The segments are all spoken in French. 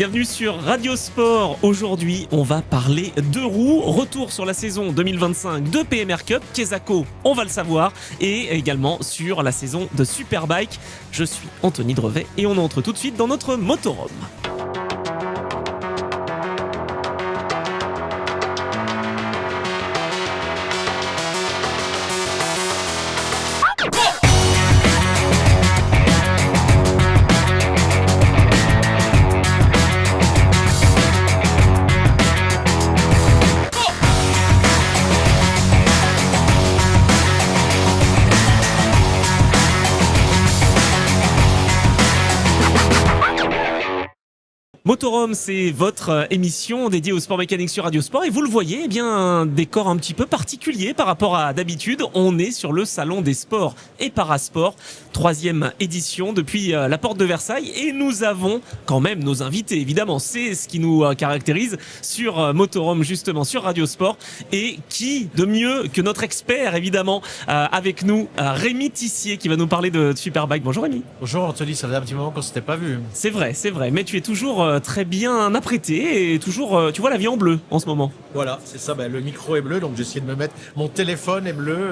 Bienvenue sur Radio Sport. Aujourd'hui, on va parler deux roues. Retour sur la saison 2025 de PMR Cup. Kesako, on va le savoir. Et également sur la saison de Superbike. Je suis Anthony Drevet et on entre tout de suite dans notre motorhome. Motorhome, c'est votre émission dédiée au sport mécanique sur Radio Sport et vous le voyez, eh bien un décor un petit peu particulier par rapport à d'habitude. On est sur le salon des sports et parasports, 3e édition depuis la porte de Versailles et nous avons quand même nos invités. Évidemment, c'est ce qui nous caractérise sur Motorhome, justement sur Radio Sport. Et qui de mieux que notre expert, évidemment, avec nous, Rémi Tissier, qui va nous parler de Superbike. Bonjour Rémi. Bonjour Anthony, ça faisait un petit moment qu'on s'était pas vu. C'est vrai, mais tu es toujours très bien apprêté et toujours, tu vois la vie en bleu en ce moment. Voilà, c'est ça, le micro est bleu, donc j'ai essayé de me mettre, mon téléphone est bleu.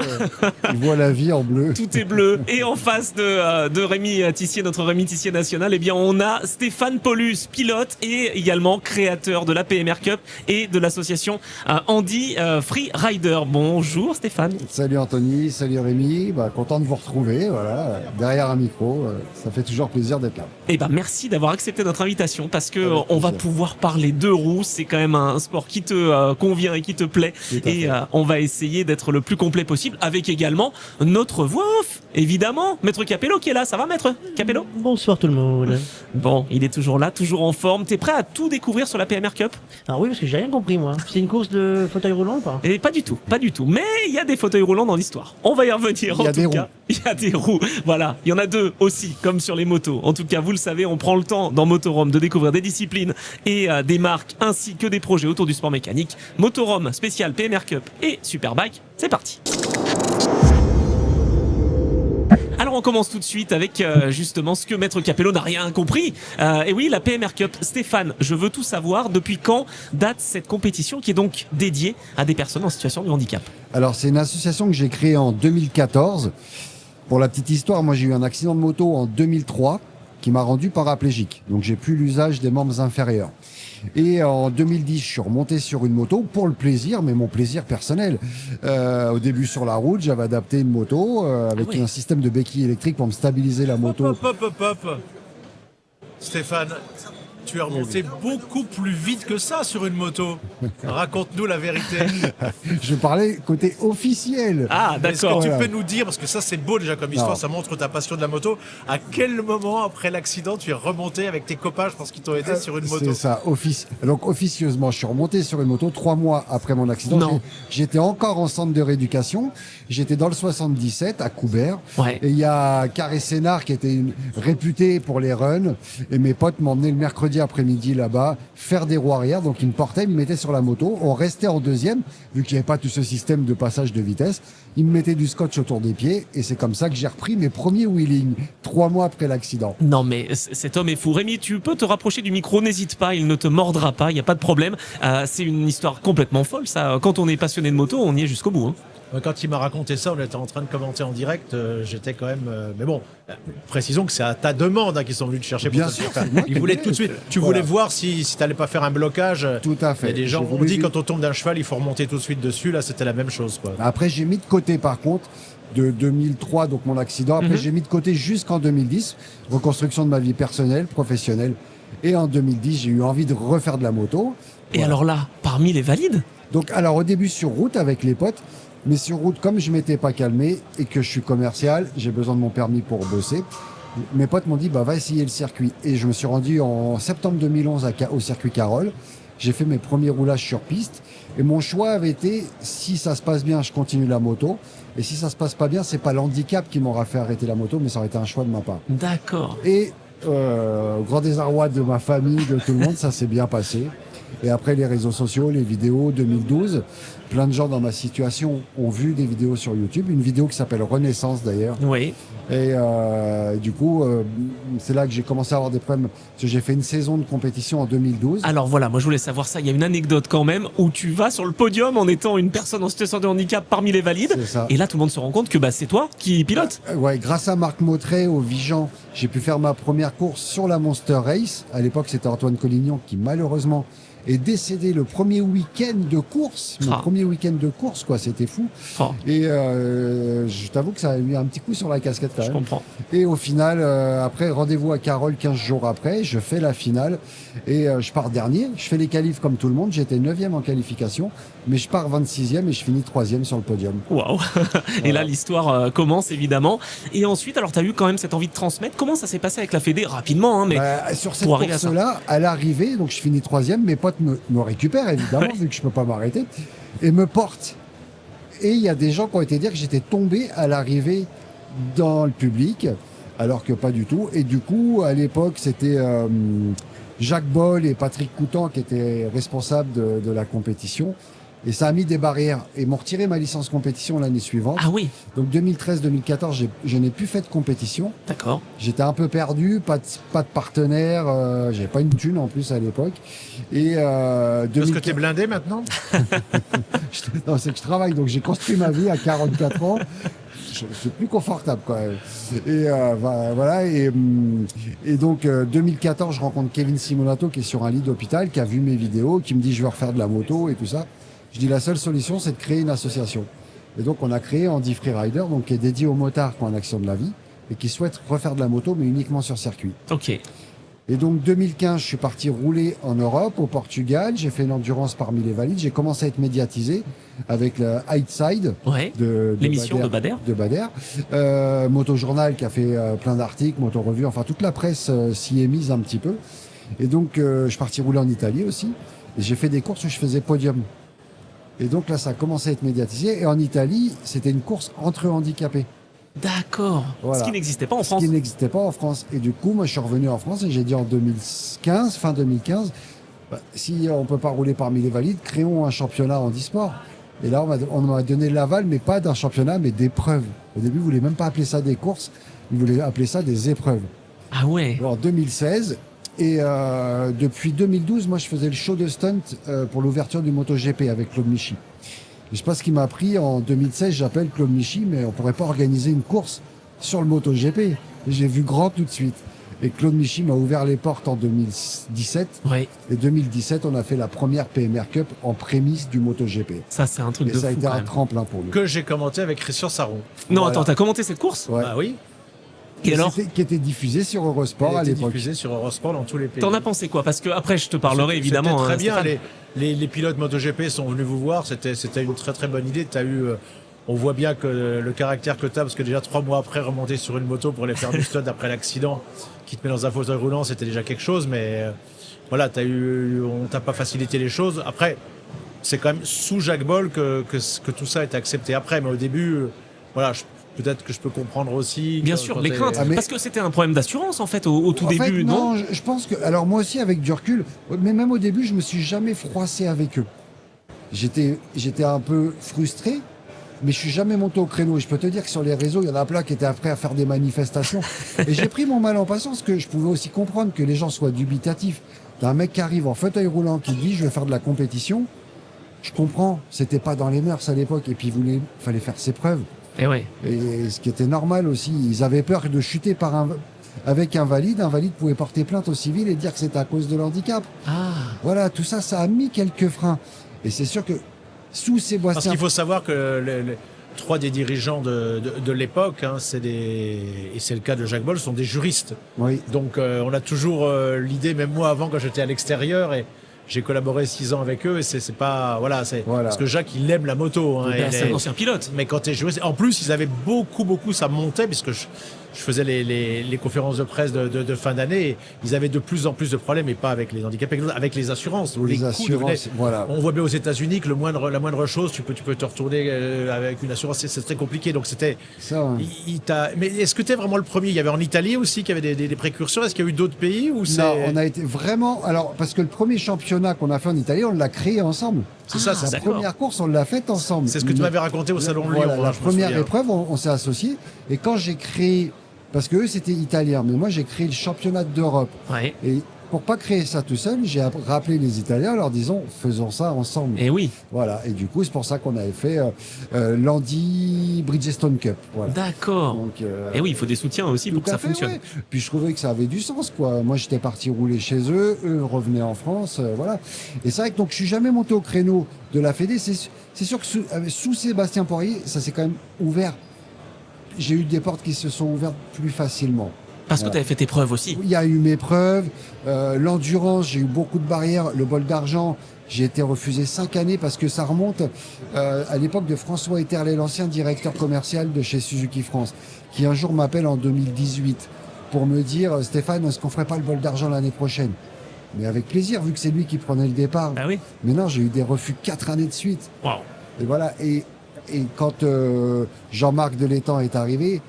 Tu vois la vie en bleu. Tout est bleu. Et en face de Rémi Tissier, notre Rémi Tissier national, eh bien on a Stéphane Paulus, pilote et également créateur de la PMR Cup et de l'association Andy Free Rider. Bonjour Stéphane. Salut Anthony, salut Rémi, content de vous retrouver, voilà, derrière un micro, ça fait toujours plaisir d'être là. Eh ben merci d'avoir accepté notre invitation parce que on va pouvoir parler de roues, c'est quand même un sport qui te convient et qui te plaît et on va essayer d'être le plus complet possible avec également notre voix off, évidemment, Maître Capello qui est là. Ça va Maître Capello? Bonsoir tout le monde. Bon, il est toujours là, toujours en forme. T'es prêt à tout découvrir sur la PMR Cup? Ah oui, parce que j'ai rien compris moi. C'est une course de fauteuil roulant ou pas? Et pas du tout. Mais il y a des fauteuils roulants dans l'histoire. On va y revenir. En tout cas, il y a des roues. Voilà, il y en a deux aussi, comme sur les motos. En tout cas, vous le savez, on prend le temps dans Motorhome de découvrir des disciplines et des marques ainsi que des projets autour du sport mécanique. Motorhome spécial PMR Cup et Superbike, c'est parti. Alors on commence tout de suite avec justement ce que Maître Capello n'a rien compris. Et oui, la PMR Cup. Stéphane, je veux tout savoir. Depuis quand date cette compétition qui est donc dédiée à des personnes en situation de handicap? Alors c'est une association que j'ai créée en 2014. Pour la petite histoire, moi j'ai eu un accident de moto en 2003 qui m'a rendu paraplégique. Donc j'ai plus l'usage des membres inférieurs. Et en 2010, je suis remonté sur une moto pour le plaisir, mais mon plaisir personnel. Au début sur la route, j'avais adapté une moto avec un système de béquille électrique pour me stabiliser la moto. Hop. Stéphane, tu es remonté beaucoup plus vite que ça sur une moto. Raconte-nous la vérité. Je parlais côté officiel. Ah, d'accord. Est-ce que tu peux nous dire, parce que ça c'est beau déjà comme histoire, ça montre ta passion de la moto, à quel moment après l'accident tu es remonté avec tes copains, je pense qu'ils t'ont aidé sur une moto? C'est ça, donc officieusement, je suis remonté sur une moto 3 mois après mon accident. Non. J'étais encore en centre de rééducation, j'étais dans le 77 à Coubert. Ouais. Et il y a Carré Sénard qui était réputé pour les runs, et mes potes m'emmenaient le mercredi après-midi là-bas faire des roues arrière, donc ils me portaient, ils me mettaient sur la moto, on restait en deuxième vu qu'il n'y avait pas tout ce système de passage de vitesse, ils me mettaient du scotch autour des pieds et c'est comme ça que j'ai repris mes premiers wheelings 3 mois après l'accident. Non mais cet homme est fou. Rémi, tu peux te rapprocher du micro, n'hésite pas, il ne te mordra pas, il n'y a pas de problème. C'est une histoire complètement folle ça. Quand on est passionné de moto, on y est jusqu'au bout. Quand il m'a raconté ça, on était en train de commenter en direct, j'étais quand même... mais bon, précisons que c'est à ta demande qu'ils sont venus te chercher. Bien sûr. Ils voulaient tout de suite. Tu voulais voir si tu n'allais pas faire un blocage. Tout à fait. Et des gens ont dit quand on tombe d'un cheval, il faut remonter tout de suite dessus. Là, c'était la même chose, quoi. Après, j'ai mis de côté, par contre, de 2003, donc mon accident. Après, j'ai mis de côté jusqu'en 2010, reconstruction de ma vie personnelle, professionnelle. Et en 2010, j'ai eu envie de refaire de la moto. Et alors là, parmi les valides? Donc, alors au début sur route avec les potes, mais sur route, comme je m'étais pas calmé et que je suis commercial, j'ai besoin de mon permis pour bosser. Mes potes m'ont dit, va essayer le circuit. Et je me suis rendu en septembre 2011 au circuit Carole. J'ai fait mes premiers roulages sur piste. Et mon choix avait été, si ça se passe bien, je continue la moto. Et si ça se passe pas bien, c'est pas l'handicap qui m'aura fait arrêter la moto, mais ça aurait été un choix de ma part. D'accord. Et au grand désarroi de ma famille, de tout le monde, ça s'est bien passé. Et après les réseaux sociaux, les vidéos, 2012, plein de gens dans ma situation ont vu des vidéos sur YouTube, une vidéo qui s'appelle Renaissance d'ailleurs. Oui. Et du coup, c'est là que j'ai commencé à avoir des problèmes. Parce que j'ai fait une saison de compétition en 2012. Alors voilà, moi je voulais savoir ça. Il y a une anecdote quand même où tu vas sur le podium en étant une personne en situation de handicap parmi les valides. C'est ça. Et là, tout le monde se rend compte que c'est toi qui pilote. Ouais, grâce à Marc Mautret au Vigan, j'ai pu faire ma première course sur la Monster Race. À l'époque, c'était Antoine Collignon qui malheureusement est décédé le premier week-end de course. Mon premier week-end de course, quoi, c'était fou. Oh. Et je t'avoue que ça a mis un petit coup sur la casquette quand Je même. comprends. Et au final, après, rendez-vous à Carole 15 jours après, je fais la finale et je pars dernier. Je fais les qualifs comme tout le monde. J'étais 9e en qualification, mais je pars 26e et je finis 3e sur le podium. Waouh. Et là, l'histoire commence évidemment. Et ensuite, alors tu as eu quand même cette envie de transmettre. Comment ça s'est passé avec la Fédé rapidement, hein, mais Sur cette pour arriver à ça. course-là, à l'arrivée, donc je finis 3e, mes potes me récupèrent évidemment, Ouais. vu que je peux pas m'arrêter, et me portent. Et il y a des gens qui ont été dire que j'étais tombé à l'arrivée dans le public, alors que pas du tout. Et du coup, à l'époque, c'était Jacques Boll et Patrick Coutan qui étaient responsables de la compétition. Et ça a mis des barrières. Et m'ont retiré ma licence compétition l'année suivante. Ah oui, Donc 2013-2014, je n'ai plus fait de compétition. d'accord. J'étais un peu perdu, pas de partenaire, j'avais pas une thune en plus à l'époque. Et Parce que tu es blindé maintenant? non, c'est que je travaille, donc j'ai construit ma vie à 44 ans. C'est plus confortable quoi. Et voilà. Et donc 2014, je rencontre Kevin Simonato qui est sur un lit d'hôpital, qui a vu mes vidéos, qui me dit je veux refaire de la moto et tout ça. Je dis la seule solution, c'est de créer une association. Et donc on a créé Andy Freerider, donc qui est dédié aux motards qui ont un accident de la vie et qui souhaitent refaire de la moto, mais uniquement sur circuit. Ok. Et donc 2015, je suis parti rouler en Europe, au Portugal. J'ai fait une endurance parmi les valides. J'ai commencé à être médiatisé avec le Hightside Ouais. de L'émission de Bader. Moto Journal qui a fait plein d'articles, Moto Revue, enfin toute la presse s'y est mise un petit peu. Et donc je suis parti rouler en Italie aussi. Et j'ai fait des courses où je faisais podium. Et donc là, ça a commencé à être médiatisé. Et en Italie, c'était une course entre handicapés. D'accord. Voilà. Ce qui n'existait pas en Ce France. qui n'existait pas en France. Et du coup, moi, je suis revenu en France et j'ai dit en 2015, fin 2015, si on peut pas rouler parmi les valides, créons un championnat handisport. Et là, on m'a donné l'aval, mais pas d'un championnat, mais d'épreuves. Au début, ils voulaient même pas appeler ça des courses, ils voulaient appeler ça des épreuves. Ah ouais. Alors, en 2016, et depuis 2012, moi, je faisais le show de stunt pour l'ouverture du MotoGP avec Claude Michy. Je sais pas ce qui m'a pris en 2016, j'appelle Claude Michy, mais on pourrait pas organiser une course sur le MotoGP. Et j'ai vu grand tout de suite. Et Claude Michy m'a ouvert les portes en 2017. Ouais. Et 2017, on a fait la première PMR Cup en prémisse du MotoGP. Ça, c'est un truc Et de ça a fou été quand un même. tremplin pour nous. Que j'ai commenté avec Christian Saron. Non, Voilà. attends, t'as commenté cette course? Ouais. Bah oui. Et alors, Qui était diffusé sur Eurosport Il a à été l'époque. diffusé sur Eurosport dans tous les pays. t'en as pensé quoi? Parce que après, je te parlerai C'était évidemment. très hein, bien. Stéphane. Les pilotes MotoGP sont venus vous voir. C'était une très très bonne idée. T'as eu, on voit bien que le caractère que t'as, parce que déjà 3 mois après remonter sur une moto pour aller faire du stud après l'accident, qui te met dans un fauteuil roulant, c'était déjà quelque chose. Mais voilà, on t'a pas facilité les choses. Après, c'est quand même sous Jacques Boll que tout ça est accepté après. Mais au début, voilà. Peut-être que je peux comprendre aussi. Bien quand- sûr, quand les t'es- craintes. Ah, mais- Parce que c'était un problème d'assurance en fait au tout En fait, début, non? je pense que. Alors, moi aussi, avec du recul, mais même au début, je me suis jamais froissé avec eux. J'étais un peu frustré, mais je suis jamais monté au créneau. Et je peux te dire que sur les réseaux, il y en a plein qui étaient prêts à faire des manifestations. Et j'ai pris mon mal en patience, que je pouvais aussi comprendre que les gens soient dubitatifs. T'as un mec qui arrive en fauteuil roulant qui dit je vais faire de la compétition. Je comprends, c'était pas dans les mœurs à l'époque. Et puis fallait faire ses preuves. Et ouais. Et ce qui était normal aussi, ils avaient peur de chuter avec un valide. Un valide pouvait porter plainte au civil et dire que c'était à cause de l'handicap. Ah. Voilà, tout ça, ça a mis quelques freins. Et c'est sûr que sous Parce Sébastien... qu'il faut savoir que les 3 des dirigeants de l'époque, hein, et c'est le cas de Jacques Boll, sont des juristes. Oui, Donc on a toujours l'idée, même moi avant quand j'étais à l'extérieur, et j'ai collaboré 6 ans avec eux, et c'est pas voilà, Voilà. parce que Jacques il aime la moto. Hein, Ben, et c'est un ancien pilote. mais quand tu es juriste, en plus ils avaient beaucoup ça montait puisque je faisais les conférences de presse de fin d'année. Ils avaient de plus en plus de problèmes, et pas avec les handicapés, avec les assurances. Les coûts assurances, devenaient- voilà. On voit bien aux États-Unis que la moindre chose, tu peux te retourner avec une assurance, c'est très compliqué. Donc c'était. Ça, hein. Mais est-ce que tu es vraiment le premier? Il y avait en Italie aussi qui avait des précurseurs. Est-ce qu'il y a eu d'autres pays ou c'est... Non, on a été vraiment. Alors, parce que le premier championnat qu'on a fait en Italie, on l'a créé ensemble. C'est ça, La d'accord. première course, on l'a faite ensemble. C'est ce que tu Mais- m'avais raconté au salon de Voilà, Lyon. la hein, je me première souviens. épreuve, on s'est associés. Et quand j'ai créé, parce que eux c'était italien, mais moi j'ai créé le championnat d'Europe. Ouais. Et pour pas créer ça tout seul, j'ai rappelé les Italiens en leur disant faisons ça ensemble. Et oui, Voilà. Et du coup, c'est pour ça qu'on avait fait l'Andy Bridgestone Cup. Voilà. d'accord. Donc, Et oui, il faut des soutiens aussi pour que tout à ça fait, fonctionne. ouais. Puis je trouvais que ça avait du sens, quoi. Moi, j'étais parti rouler chez eux, eux revenaient en France, voilà. Et c'est vrai que donc je suis jamais monté au créneau de la Fédé. C'est sûr que sous Sébastien Poirier, ça s'est quand même ouvert. J'ai eu des portes qui se sont ouvertes plus facilement. Parce que tu avais fait tes preuves aussi. Il y a eu mes preuves, l'endurance, j'ai eu beaucoup de barrières, le bol d'argent. J'ai été refusé 5 années parce que ça remonte à l'époque de François Etterlet, l'ancien directeur commercial de chez Suzuki France, qui un jour m'appelle en 2018 pour me dire Stéphane, est-ce qu'on ferait pas le bol d'argent l'année prochaine? Mais avec plaisir, vu que c'est lui qui prenait le départ. Ah oui. Mais non, j'ai eu des refus 4 années de suite. Waouh. Et voilà. Et quand Jean-Marc Delétang est arrivé,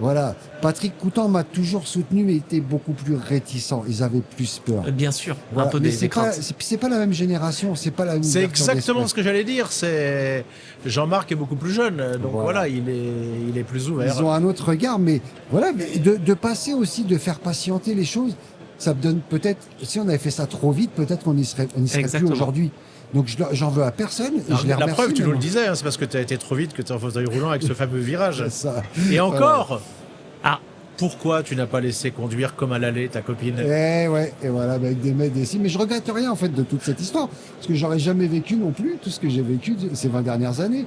voilà, Patrick Coutan m'a toujours soutenu, mais était beaucoup plus réticent. Ils avaient plus peur. Bien sûr, Voilà. un peu Mais des c'est pas, craintes. c'est pas la même génération, c'est pas la même. C'est ouverture exactement d'esprit. ce que j'allais dire. C'est Jean-Marc est beaucoup plus jeune, donc voilà, il est plus ouvert. Ils ont un autre regard, mais voilà, mais de passer aussi, de faire patienter les choses, ça me donne peut-être. Si on avait fait ça trop vite, peut-être qu'on n'y serait plus Exactement. aujourd'hui. Donc j'en veux à personne. Et Alors, je les la remercie, preuve, tu mais nous le moi. disais, hein, c'est parce que tu as été trop vite que tu es en fauteuil roulant avec ce fameux virage. C'est ça. Et encore, Ah, pourquoi tu n'as pas laissé conduire comme à l'aller ta copine? Et ouais, et voilà, avec des mètres d'ici. Mais je regrette rien en fait de toute cette histoire, parce que j'aurais jamais vécu non plus tout ce que j'ai vécu ces 20 dernières années.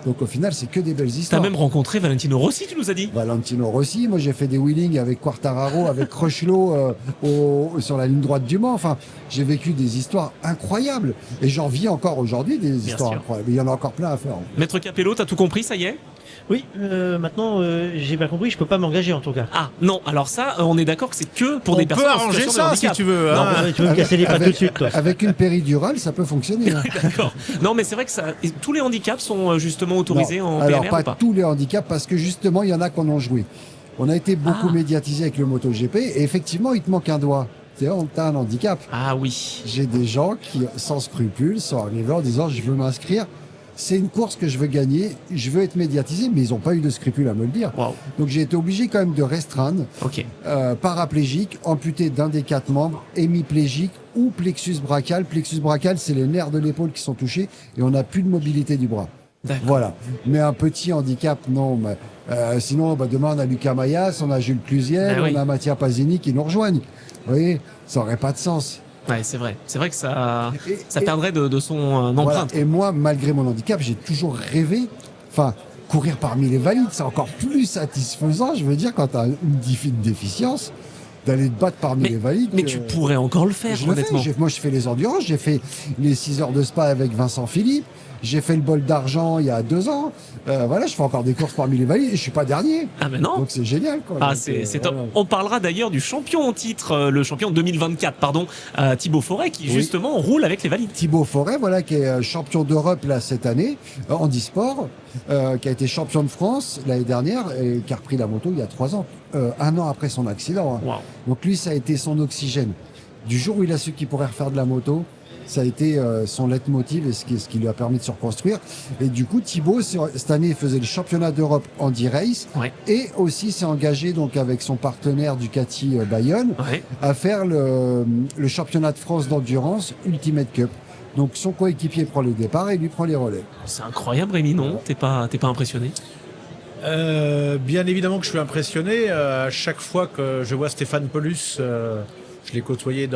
Donc au final, c'est que des belles t'as histoires. même rencontré Valentino Rossi, tu nous as dit. Valentino Rossi, moi j'ai fait des wheelings avec Quartararo, avec Crutchlow sur la ligne droite du Mans. Enfin, j'ai vécu des histoires incroyables et j'en vis encore aujourd'hui des histoires sûr. incroyables. Il y en a encore plein à faire. Maître Capello, t'as tout compris, ça y est? Oui, maintenant, j'ai bien compris, je peux pas m'engager en tout cas. Ah, non, alors ça, on est d'accord que c'est que pour des On peut personnes en arranger situation de ça si handicap. tu veux. Non, hein. Tu veux me casser les pattes tout de suite, toi. Avec une péridurale, ça peut fonctionner. hein. D'accord. Non, mais c'est vrai que ça, et tous les handicaps sont justement autorisés Non, en alors PMR pas ou pas? tous les handicaps, parce que justement, il y en a qu'on en joué. On a été beaucoup Ah. médiatisé avec le MotoGP et effectivement, il te manque un doigt. T'as un handicap. Ah oui. J'ai des gens qui, sans scrupules, sont arrivés en disant je veux m'inscrire. C'est une course que je veux gagner, je veux être médiatisé, mais ils n'ont pas eu de scrupules à me le dire. Waouh. Donc j'ai été obligé quand même de restreindre, Ok. paraplégique, amputé d'un des 4 membres, hémiplégique ou plexus brachial. Plexus brachial, c'est les nerfs de l'épaule qui sont touchés et on n'a plus de mobilité du bras. D'accord. Voilà. Mais un petit handicap, non. Mais, sinon, demain, on a Lucas Mayas, on a Jules Clusiel, Ben oui. on a Mattia Pasini qui nous rejoignent. Vous voyez, ça n'aurait pas de sens. Ouais, c'est vrai. C'est vrai que ça Et- perdrait de son Voilà. empreinte. Et moi, malgré mon handicap, j'ai toujours rêvé, enfin, courir parmi les valides, c'est encore plus satisfaisant, je veux dire, quand tu as une déficience, d'aller te battre parmi les valides. Mais tu pourrais encore le faire, Je le fais. honnêtement. Moi, je fais les endurances, j'ai fait les 6 heures de spa avec Vincent Philippe, j'ai fait le bol d'argent il y a 2 ans. Voilà, je fais encore des courses parmi les valides et je suis pas dernier. Ah, mais non. Donc c'est génial, quoi. Ah, Donc, c'est top. voilà. On parlera d'ailleurs du champion en titre, le champion 2024, pardon, Thibaut Forêt, qui Oui. justement roule avec les valides. Thibaut Forêt, voilà, qui est champion d'Europe là cette année, en e-sport, qui a été champion de France l'année dernière et qui a repris la moto il y a 3 ans, 1 an après son accident. hein. Waouh. Donc lui, ça a été son oxygène. Du jour où il a su qu'il pourrait refaire de la moto, ça a été son leitmotiv et ce qui lui a permis de se reconstruire. Et du coup, Thibaut, cette année, il faisait le championnat d'Europe Handy Race Ouais. et aussi s'est engagé donc avec son partenaire Ducati Bayonne Ouais. à faire le championnat de France d'endurance Ultimate Cup. Donc son coéquipier prend le départ et lui prend les relais. C'est incroyable, Rémi, non? T'es pas impressionné? Bien évidemment que je suis impressionné. À chaque fois que je vois Stéphane Paulus, je l'ai côtoyé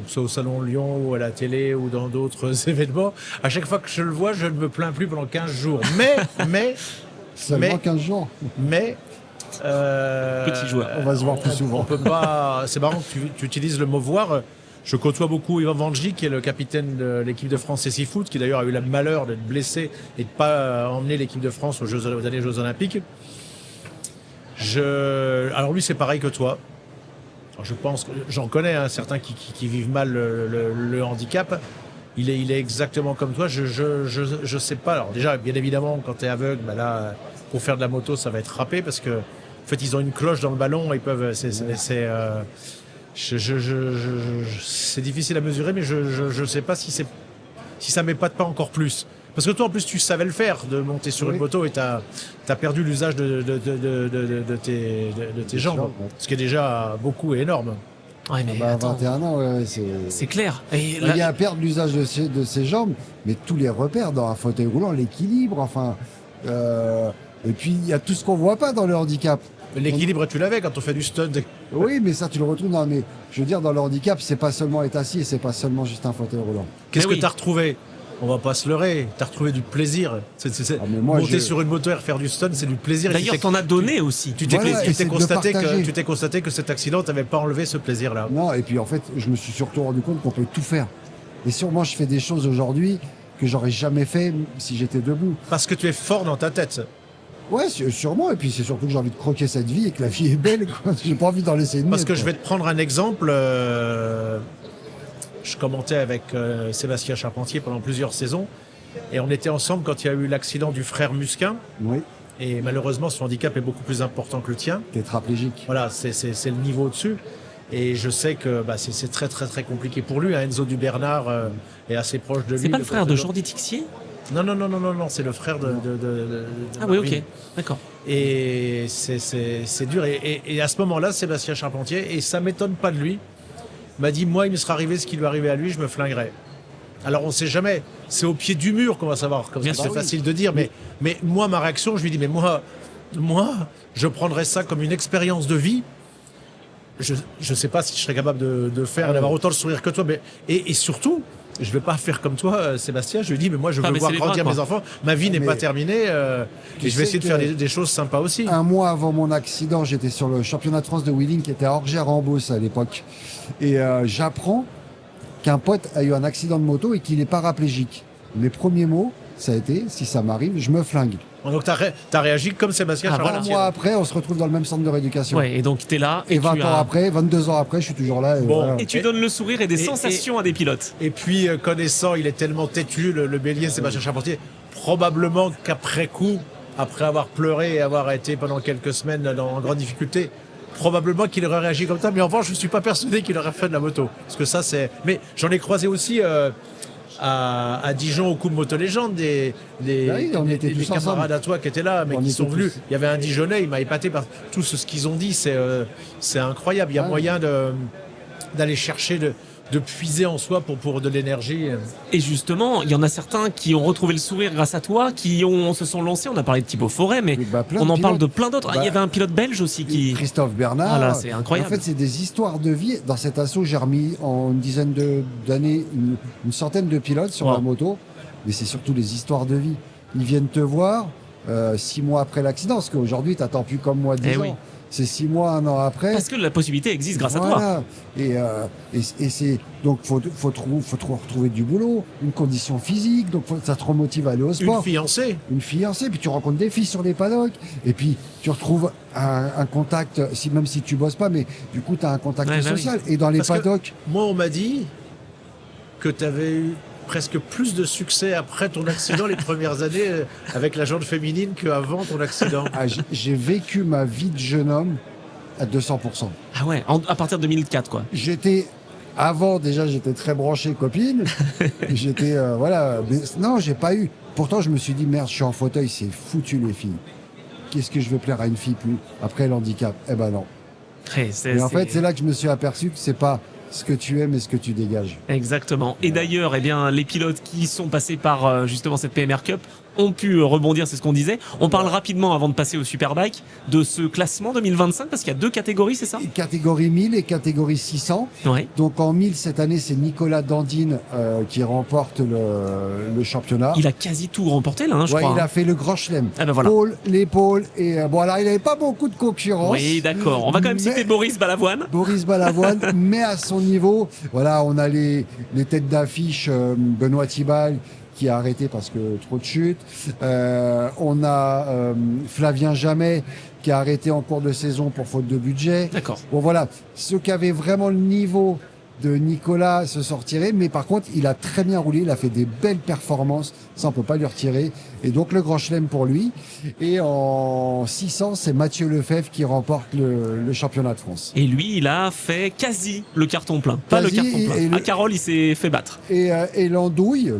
soit au Salon de Lyon ou à la télé ou dans d'autres événements. À chaque fois que je le vois, je ne me plains plus pendant 15 jours. Mais, Seulement 15 jours. Petit joueur. On va se voir plus souvent. On peut pas. C'est marrant que tu utilises le mot voir. Je côtoie beaucoup Ivan Vanji, qui est le capitaine de l'équipe de France SI Foot, qui d'ailleurs a eu le malheur d'être blessé et de pas emmener l'équipe de France aux derniers Jeux Olympiques. Alors lui, c'est pareil que toi. Alors, je pense que j'en connais certains qui vivent mal le handicap. Il est exactement comme toi. Je sais pas. Alors déjà, bien évidemment, quand tu es aveugle, bah là, pour faire de la moto, ça va être râpé parce que en fait, ils ont une cloche dans le ballon. Ils peuvent. C'est difficile à mesurer, mais je sais pas si ça m'épate pas encore plus. Parce que toi, en plus, tu savais le faire, de monter sur une moto, et tu as perdu l'usage de tes jambes, ouais. ce qui est déjà beaucoup et énorme. Ouais, mais Bah, attends, 21 ans, ouais, c'est clair. Et Il y a à perdre l'usage de ses jambes, mais tous les repères dans un fauteuil roulant, l'équilibre, enfin. Et puis, il y a tout ce qu'on voit pas dans le handicap. L'équilibre, tu l'avais quand on fait du stunt. Oui, mais ça, tu le retrouves dans. Mais je veux dire, dans le handicap, c'est pas seulement être assis et c'est pas seulement juste un fauteuil roulant. Qu'est-ce Mais que oui. tu as retrouvé? On va pas se leurrer. Tu as retrouvé du plaisir. mais moi, Monter sur une moto et faire du stunt, c'est du plaisir. Et d'ailleurs, t'en as donné aussi. Tu t'es Voilà, et c'est de partager. constaté que cet accident t'avait pas enlevé ce plaisir-là. Non, et puis en fait, je me suis surtout rendu compte qu'on peut tout faire. Et sûrement, je fais des choses aujourd'hui que j'aurais jamais fait si j'étais debout. Parce que tu es fort dans ta tête. Ouais, sûrement. Et puis c'est surtout que j'ai envie de croquer cette vie et que la vie est belle, quoi. J'ai pas envie d'en laisser une. Parce miette, que je quoi. vais te prendre un exemple. Je commentais avec Sébastien Charpentier pendant plusieurs saisons. Et on était ensemble quand il y a eu l'accident du frère Musquin. Oui, Et malheureusement, son handicap est beaucoup plus important que le tien. tétraplégique. Voilà, c'est le niveau au-dessus. Et je sais que c'est très très très compliqué pour lui. Enzo Dubernard est assez proche de lui. C'est pas le frère de Jordi Tixier? Non, c'est le frère de Ah oui, Marvin. ok, d'accord. Et c'est dur. Et à ce moment-là, Sébastien Charpentier, et ça m'étonne pas de lui, m'a dit, moi, il me sera arrivé ce qui lui arrivait à lui, je me flinguerais. Alors on ne sait jamais, c'est au pied du mur qu'on va savoir, comme Bien ça sûr. c'est facile de dire, mais moi ma réaction, je lui dis, mais moi je prendrais ça comme une expérience de vie. Je ne sais pas si je serais capable de faire, d'avoir autant le sourire que toi, mais, et surtout, je ne vais pas faire comme toi, Sébastien, je lui dis, mais moi je veux mais voir c'est les bras, grandir quoi. mes enfants, ma vie n'est Mais pas terminée, tu et je vais sais essayer de faire que- des choses sympas aussi. Un mois avant mon accident, j'étais sur le championnat de France de wheeling qui était à Orgères-en-Beauce à l'époque. Et j'apprends qu'un pote a eu un accident de moto et qu'il est paraplégique. Mes premiers mots, ça a été, si ça m'arrive, je me flingue. Donc tu as réagi comme Sébastien Ah, voilà. Un Charpentier. mois après, on se retrouve dans le même centre de rééducation. Ouais, et donc t'es là Et 20 tu ans après, 22 ans après, je suis toujours là. Et Bon, voilà. et tu donnes le sourire et des sensations à des pilotes. Et puis, connaissant, il est tellement têtu, le bélier Sébastien Charpentier, probablement qu'après coup, après avoir pleuré et avoir été pendant quelques semaines en grande difficulté, probablement qu'il aurait réagi comme ça. Mais en revanche, je ne suis pas persuadé qu'il aurait fait de la moto. Parce que ça, c'est... Mais j'en ai croisé aussi à Dijon au coup de Moto Légende, des oui, on était tous camarades ensemble. à toi qui étaient là, mais On qui était sont venus. tous. Il y avait un Dijonnais, il m'a épaté par tout ce qu'ils ont dit. C'est incroyable. Il y a Ouais. moyen d'aller chercher, de puiser en soi pour de l'énergie. Et justement, il y en a certains qui ont retrouvé le sourire grâce à toi, se sont lancés. On a parlé de Thibaut Forêt, mais Oui, bah, plein on de en parle de pilotes. plein d'autres. Ah, il y Bah, avait un pilote belge aussi qui... Christophe Bernard. Ah là, c'est incroyable. En fait, c'est des histoires de vie. Dans cet assaut, j'ai remis en une dizaine d'années une centaine de pilotes sur Wow. la moto. Mais c'est surtout les histoires de vie. Ils viennent te voir 6 mois après l'accident, parce qu'aujourd'hui, tu n'attends plus comme moi 10 Eh ans. oui. C'est 6 mois, 1 an après. Parce que la possibilité existe grâce à toi. Voilà. Et c'est donc faut retrouver du boulot, une condition physique, donc ça te remotive à aller au Une sport. fiancée. Une fiancée, puis tu rencontres des filles sur les paddocks, et puis tu retrouves un contact, même si tu bosses pas, mais du coup tu as un contact Ouais, bah social. Et dans les Parce que paddocks, moi, on m'a dit que tu avais eu presque plus de succès après ton accident les premières années avec la jante féminine qu'avant ton accident. j'ai vécu ma vie de jeune homme à 200%. Ah ouais, à partir de 2004, quoi. Avant, déjà, j'étais très branché copine. J'étais, voilà. Mais non, j'ai pas eu. Pourtant, je me suis dit, merde, je suis en fauteuil, c'est foutu, les filles. Qu'est-ce que je vais plaire à une fille plus après l'handicap? Eh ben non. Et en fait, c'est là que je me suis aperçu que c'est pas ce que tu aimes et ce que tu dégages. Exactement. Et d'ailleurs, eh bien, les pilotes qui sont passés par justement cette PMR Cup ont pu rebondir, c'est ce qu'on disait. On parle rapidement, avant de passer au Superbike, de ce classement 2025, parce qu'il y a 2 catégories, c'est ça? Catégorie 1000 et catégorie 600. Oui. Donc en 1000, cette année, c'est Nicolas Dandine qui remporte le championnat. Il a quasi tout remporté, là, hein, je Ouais, crois. il a fait le grand chelem. Ah ben voilà. L'épaule. Et bon, alors, il n'avait pas beaucoup de concurrence. Oui, d'accord. On va quand même Mais- citer Boris Balavoine. Boris Balavoine, mais à son niveau, voilà, on a les têtes d'affiche, Benoît Thiballe, qui a arrêté parce que trop de chutes. On a Flavien Jamet qui a arrêté en cours de saison pour faute de budget. D'accord. Bon voilà, ceux qui avaient vraiment le niveau de Nicolas se sortiraient, mais par contre il a très bien roulé, il a fait des belles performances, ça on peut pas lui retirer, et donc le grand chelem pour lui. Et en 600 c'est Mathieu Lefebvre qui remporte le championnat de France. Et lui, il a fait quasi le carton plein. Pas Quasi, le carton plein. et le- Carole, il s'est fait battre. Et l'andouille,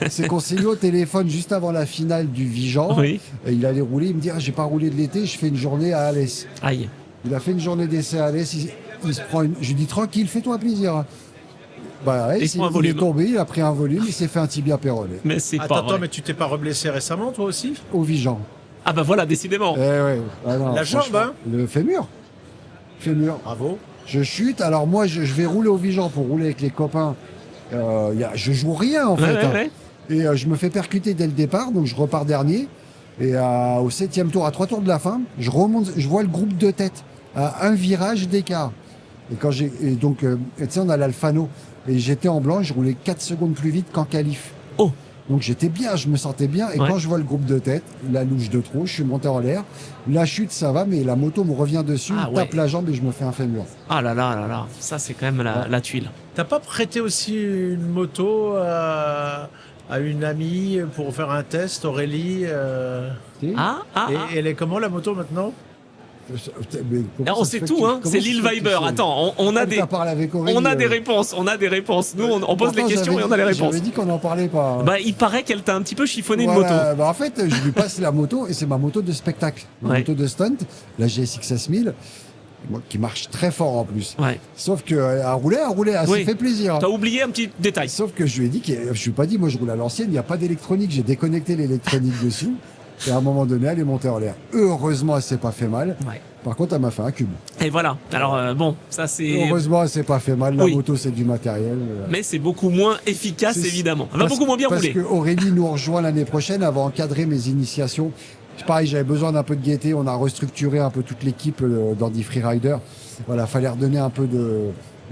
c'est qu'on s'est eu au téléphone juste avant la finale du Vigan. Oui. Et il allait rouler, il me dit j'ai pas roulé de l'été, je fais une journée à Alès. Aïe. Il a fait une journée d'essai à Alès, il se prend je lui dis tranquille, fais-toi plaisir. Bah ouais, Il se prend un il est volume. tombé, il a pris un volume, il s'est fait un tibia péroné Mais c'est pas Attends, vrai. mais tu t'es pas reblessé récemment, toi aussi? au Vigan. Ah bah voilà, décidément. Ouais. Ah non, La jambe, franchement, hein? Le fémur. Bravo. Je chute, alors moi je vais rouler au Vigan pour rouler avec les copains. Je joue rien en fait. Ouais, hein. ouais. Et je me fais percuter dès le départ, donc je repars dernier. Et au 7e tour, à 3 tours de la fin, je remonte, je vois le groupe de tête à un virage d'écart. Et tu sais, on a l'Alfano. Et j'étais en blanc, je roulais 4 secondes plus vite qu'en qualif. Oh. Donc j'étais bien, je me sentais bien. Et Ouais. quand je vois le groupe de tête, la louche de trop, je suis monté en l'air. La chute, ça va, mais la moto me revient dessus, Ah me tape ouais. la jambe et je me fais un fémur. Ah là là là là. Ça, c'est quand même la tuile. T'as pas prêté aussi une moto à une amie pour faire un test, Aurélie Ah, Et elle est comment la moto maintenant? Alors, on sait tout, hein. C'est Lil Viber. Attends, on a des réponses. On a des réponses. Nous, on pose les questions et on a les réponses. J'avais dit qu'on n'en parlait pas. Bah, il paraît qu'elle t'a un petit peu chiffonné une Voilà, moto. bah en fait, je lui passe la moto et c'est ma moto de spectacle, ma Ouais. moto de stunt, la GSX 6000, qui marche très fort en plus. Ouais. Sauf que à rouler, elle Oui. s'est fait plaisir. T'as oublié un petit détail. Sauf que je lui ai dit que je ne suis pas dit, moi je roule à l'ancienne, il n'y a pas d'électronique, j'ai déconnecté l'électronique dessus. Et à un moment donné, elle est montée en l'air. Heureusement, elle s'est pas fait mal. Ouais. Par contre, elle m'a fait un cube. Et voilà. Alors, bon, ça c'est. Heureusement, elle s'est pas fait mal. La Oui. moto, c'est du matériel. Mais c'est beaucoup moins efficace, C'est- évidemment. Elle va beaucoup moins bien parce rouler. que Aurélie nous rejoint l'année prochaine, elle va encadrer mes initiations. C'est pareil, j'avais besoin d'un peu de gaieté. On a restructuré un peu toute l'équipe d'Andy Freerider. Voilà, fallait redonner un peu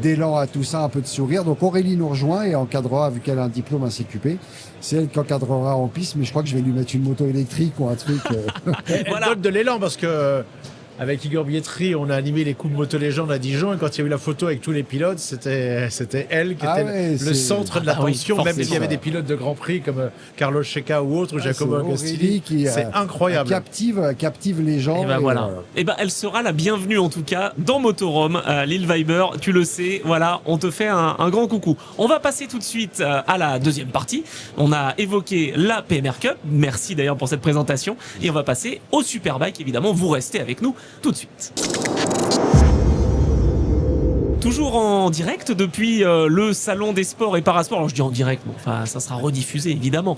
d'élan à tout ça, un peu de sourire. Donc Aurélie nous rejoint et encadrera, vu qu'elle a un diplôme à CQP. C'est elle qui encadrera en piste, mais je crois que je vais lui mettre une moto électrique ou un truc. Elle Voilà. donne de l'élan parce que avec Igor Bietri, on a animé les Coupes Moto Légende à Dijon et quand il y a eu la photo avec tous les pilotes, c'était elle qui Ah était ouais, le c'est- centre de Ah bah oui, l'attention, même forcément. s'il y avait des pilotes de Grand Prix comme Carlos Checa ou autre, ou Giacomo C'est Agostini. Aurélie qui, C'est incroyable. captive les gens. Et ben et, voilà. Et ben elle sera la bienvenue en tout cas dans Motorhome, Lil Viber, tu le sais. Voilà, on te fait un grand coucou. On va passer tout de suite à la deuxième partie. On a évoqué la PMR Cup. Merci d'ailleurs pour cette présentation. Et on va passer au Superbike évidemment. Vous restez avec nous tout de suite. Toujours en direct depuis le salon des sports et parasports. Alors je dis en direct, bon, enfin ça sera rediffusé évidemment.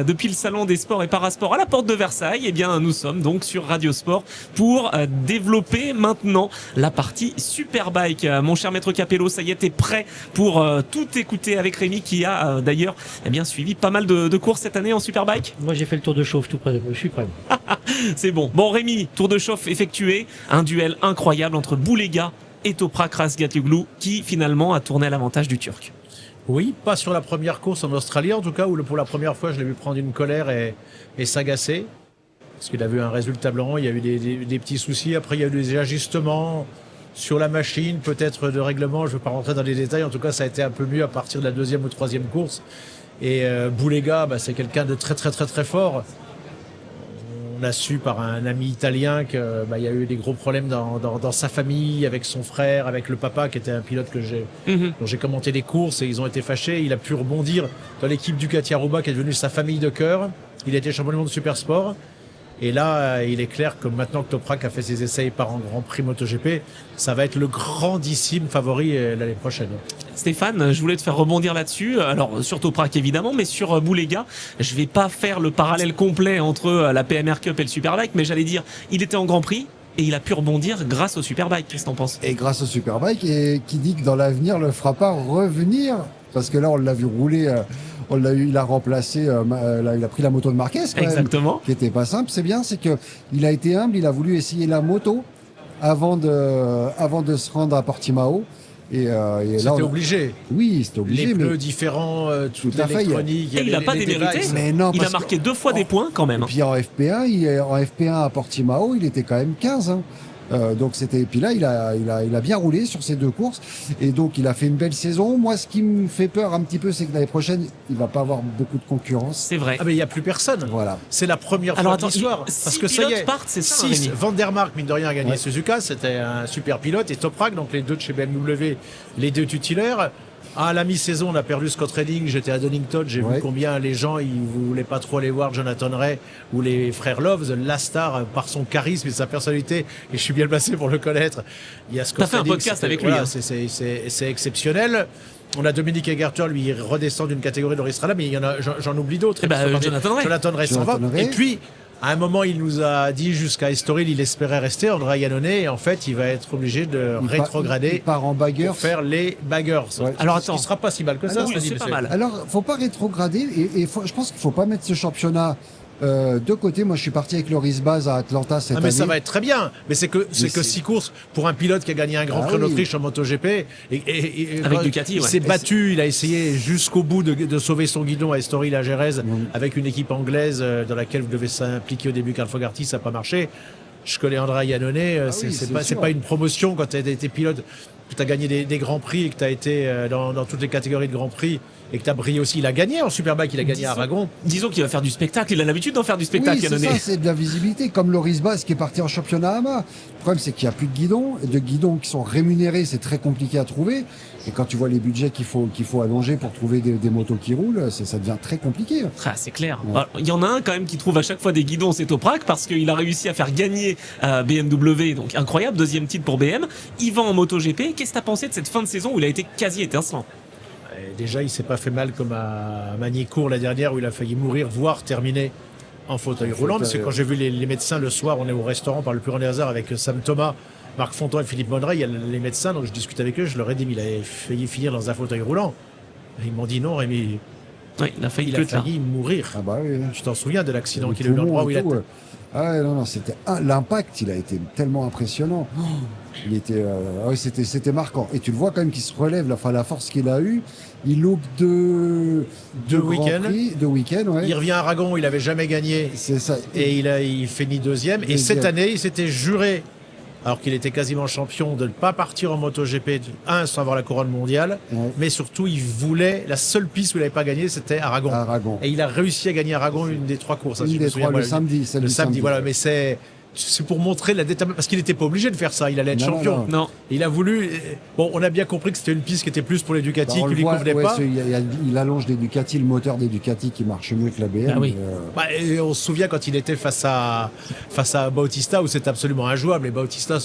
Depuis le salon des sports et parasports à la porte de Versailles, eh bien nous sommes donc sur Radio Sport pour développer maintenant la partie Superbike. Mon cher maître Capello, ça y est, t'es prêt pour tout écouter avec Rémi qui a d'ailleurs eh bien suivi pas mal de courses cette année en Superbike. Moi, j'ai fait le tour de chauffe tout près. Je suis prêt. C'est bon. Bon Rémi, tour de chauffe effectué, un duel incroyable entre Boulega et Toprak Razgatlioglu qui finalement a tourné à l'avantage du Turc. Oui, pas sur la première course en Australie en tout cas, où pour la première fois je l'ai vu prendre une colère et s'agacer. Parce qu'il a vu un résultat blanc, il y a eu des petits soucis, après il y a eu des ajustements sur la machine, peut-être de règlement, je ne veux pas rentrer dans les détails, en tout cas ça a été un peu mieux à partir de la deuxième ou troisième course. Et Boulega, c'est quelqu'un de très très très très fort. On a su par un ami italien qu'il y a eu des gros problèmes dans sa famille, avec son frère, avec le papa qui était un pilote dont j'ai commenté les courses et ils ont été fâchés. Il a pu rebondir dans l'équipe Ducati Aruba qui est devenue sa famille de cœur. Il a été champion du monde de Super Sport. Et là, il est clair que maintenant que Toprak a fait ses essais par un Grand Prix MotoGP, ça va être le grandissime favori l'année prochaine. Stéphane, je voulais te faire rebondir là-dessus. Alors, sur Toprak évidemment, mais sur Boulega, je vais pas faire le parallèle complet entre la PMR Cup et le Superbike, mais j'allais dire, il était en Grand Prix et il a pu rebondir grâce au Superbike. Qu'est-ce que t'en penses? Et grâce au Superbike, et qui dit que dans l'avenir, le fera pas revenir. Parce que là, on l'a vu rouler, il a remplacé, il a pris la moto de Marquez, quand même, Exactement. qui était pas simple. C'est bien, c'est que il a été humble, il a voulu essayer la moto avant de se rendre à Portimao. Et là, C'était obligé. Oui, c'était obligé. Les pneus mais... différents, toute Tout à fait, l'électronique. Et il n'a pas les démérité. devices. Mais non, Il a parce marqué que- 2 fois des points quand même. Et puis en FP1 à Portimao, il était quand même 15. Hein. Donc c'était. Puis là, il a bien roulé sur ces 2 courses. Et donc, il a fait une belle saison. Moi, ce qui me fait peur un petit peu, c'est que l'année prochaine, il va pas avoir beaucoup de concurrence. C'est vrai. Ah, mais il n'y a plus personne. Voilà. C'est la première Alors, fois attends, de l'histoire. six Parce que ça y pilotes est, partent, c'est ça, 6. Rémi Van der Mark, mine de rien, a gagné Ouais. Suzuka. C'était un super pilote. Et Toprak, donc les 2 de chez BMW, les 2 titulaires. À la mi-saison, on a perdu Scott Redding. J'étais à Donington. J'ai vu Ouais. combien les gens, ils voulaient pas trop aller voir Jonathan Ray ou les frères Loves. La star, par son charisme et sa personnalité. Et je suis bien placé pour le connaître. Il y a Scott T'as fait un Redding, podcast c'était- avec lui, voilà, hein. c'est exceptionnel. On a Dominique Egerter, lui, il redescend d'une catégorie d'Oristrada, mais il y en a, j'en oublie d'autres. Eh ben, Ils sont partis. Jonathan Ray. Jonathan Ray s'en va. Jonathan Ray. Et puis, à un moment, il nous a dit jusqu'à Estoril, il espérait rester, Andrea Iannone, et en fait, il va être obligé de Il rétrograder part en bagueur. pour faire les baggers. Ouais. Alors, Ce qui attends. sera pas si mal que ça. Oui, cela dit, c'est mais pas mal. Alors, faut pas rétrograder et je pense qu'il faut pas mettre ce championnat de côté. Moi, je suis parti avec Loris Baz à Atlanta cette Ah, mais année. ça va être très bien. Mais c'est que Mais 6 courses pour un pilote qui a gagné un grand Ah prix oui. d'Autriche en MotoGP. Et Avec quand Ducati, il ouais. s'est Et battu, il a essayé jusqu'au bout de sauver son guidon à Estoril à Jerez avec une équipe anglaise dans laquelle vous devez s'impliquer au début. Carl Fogarty, ça n'a pas marché. Je connais Andrea Iannone. oui, C'est c'est pas sûr. une promotion quand tu as été pilote, que tu as gagné des grands prix et que tu as été dans toutes les catégories de grands prix et que tu as brillé aussi. Il a gagné en Superbike, il a gagné à Aragon. Disons qu'il va faire du spectacle. Il a l'habitude d'en faire du spectacle, Oui, c'est Iannone. ça, c'est de la visibilité. Comme Loris Baz qui est parti en championnat AMA. Le problème, c'est qu'il n'y a plus de guidons. Et de guidons qui sont rémunérés, c'est très compliqué à trouver. Et quand tu vois les budgets qu'il faut allonger pour trouver des motos qui roulent, ça devient très compliqué. Ah, c'est clair. Ouais. Alors, il y en a un quand même qui trouve à chaque fois des guidons, c'est Toprak, parce qu'il a réussi à faire gagner BMW, donc incroyable, 2e titre pour BM. Il va en MotoGP. Qu'est-ce que t'as pensé de cette fin de saison où il a été quasi étincelant? Et déjà, il s'est pas fait mal comme à Magny-Cours la dernière où il a failli mourir, voire terminer en fauteuil roulant. Parce que quand j'ai vu les médecins le soir, on est au restaurant par le plus grand des hasards avec Sam Thomas, Marc Fonton et Philippe Mondray. Il y a les médecins, donc je discute avec eux. Je leur ai dit, mais il avait failli finir dans un fauteuil roulant. Et ils m'ont dit non, Rémi, Oui, il a failli il que a de là. failli mourir. Ah bah oui. Tu t'en souviens de l'accident Le qu'il a eu, l'endroit où il a. Ah ouais, non, c'était l'impact, il a été tellement impressionnant. Il était, c'était marquant. Et tu le vois quand même qu'il se relève, la force qu'il a eue. Il loupe deux week-ends, ouais. Il revient à Aragon, il n'avait jamais gagné. C'est ça. Et il finit deuxième. Et cette année, il s'était juré, alors qu'il était quasiment champion, de ne pas partir en MotoGP, sans avoir la couronne mondiale. Ouais. Mais surtout, il voulait, la seule piste où il n'avait pas gagné, c'était Aragon. Aragon. Et il a réussi à gagner Aragon, une des 3 courses. hein, Une si je me des souviens, 3, voilà, le samedi. Celle Le du samedi, voilà. Mais c'est pour montrer la détermination. Parce qu'il n'était pas obligé de faire ça. Il allait être Non, champion. non, Non. Il a voulu. Bon, on a bien compris que c'était une piste qui était plus pour les Ducati, Bah, on qui le lui voit, convenait ouais, pas. il allonge des Ducati, le moteur des Ducati qui marche mieux que la BM. Ah oui. Bah, et on se souvient quand il était face à Bautista où c'était absolument injouable. Et Bautista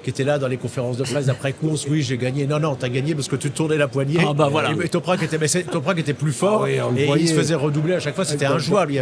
qui était là dans les conférences de presse d'après course, oui j'ai gagné. Non, t'as gagné parce que tu tournais la poignée. Ah bah voilà. Et Toprak était plus fort Ah oui, on le et voyait. il se faisait redoubler à chaque fois. C'était injouable.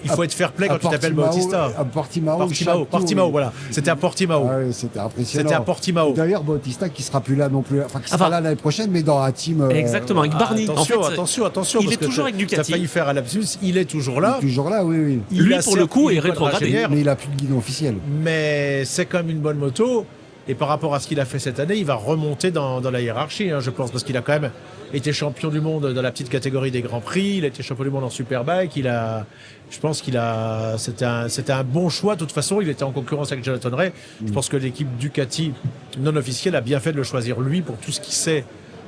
Il faut être fair play quand tu t'appelles Bautista. À Portimao, chaque tour, Portimao, voilà. C'était à Portimao. Ah oui, c'était impressionnant. C'était à Portimao. D'ailleurs, Bautista qui sera plus là non plus, enfin qui sera Enfin, là l'année prochaine, mais dans un team. Exactement, avec Barney. Attention, En fait, attention. il parce est que toujours avec T'as Ducati. failli faire un lapsus. Il est toujours là. Toujours là, oui. Lui, a pour le certes coup, est une bonne rétrogradé. ranginière, Mais il a plus de guidon officiel. mais c'est quand même une bonne moto. Et par rapport à ce qu'il a fait cette année, il va remonter dans la hiérarchie, hein, je pense, parce qu'il a quand même été champion du monde dans la petite catégorie des Grands Prix. Il a été champion du monde en Superbike. Je pense c'était un bon choix. De toute façon, il était en concurrence avec Jonathan Ray. Je pense que l'équipe Ducati non officielle a bien fait de le choisir lui pour tout ce qu'il sait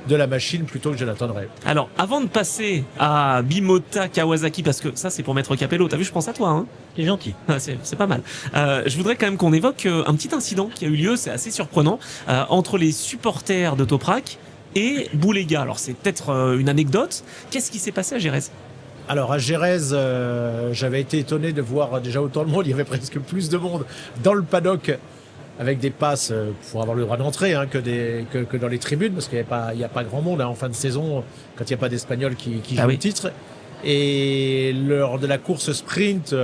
de la machine plutôt que Jonathan Ray. Alors, avant de passer à Bimota Kawasaki, parce que ça, c'est pour Maître Capello. T'as vu, je pense à toi, hein. C'est gentil. Ah, c'est pas mal. Je voudrais quand même qu'on évoque un petit incident qui a eu lieu, c'est assez surprenant, entre les supporters de Toprak et Boulega. Alors, c'est peut-être une anecdote. Qu'est-ce qui s'est passé à Jerez? Alors à Jerez, j'avais été étonné de voir déjà autant de monde. Il y avait presque plus de monde dans le paddock avec des passes pour avoir le droit d'entrer hein, que dans les tribunes, parce qu'il n'y a pas grand monde hein, en fin de saison quand il n'y a pas d'Espagnols qui jouent le titre. Et lors de la course sprint,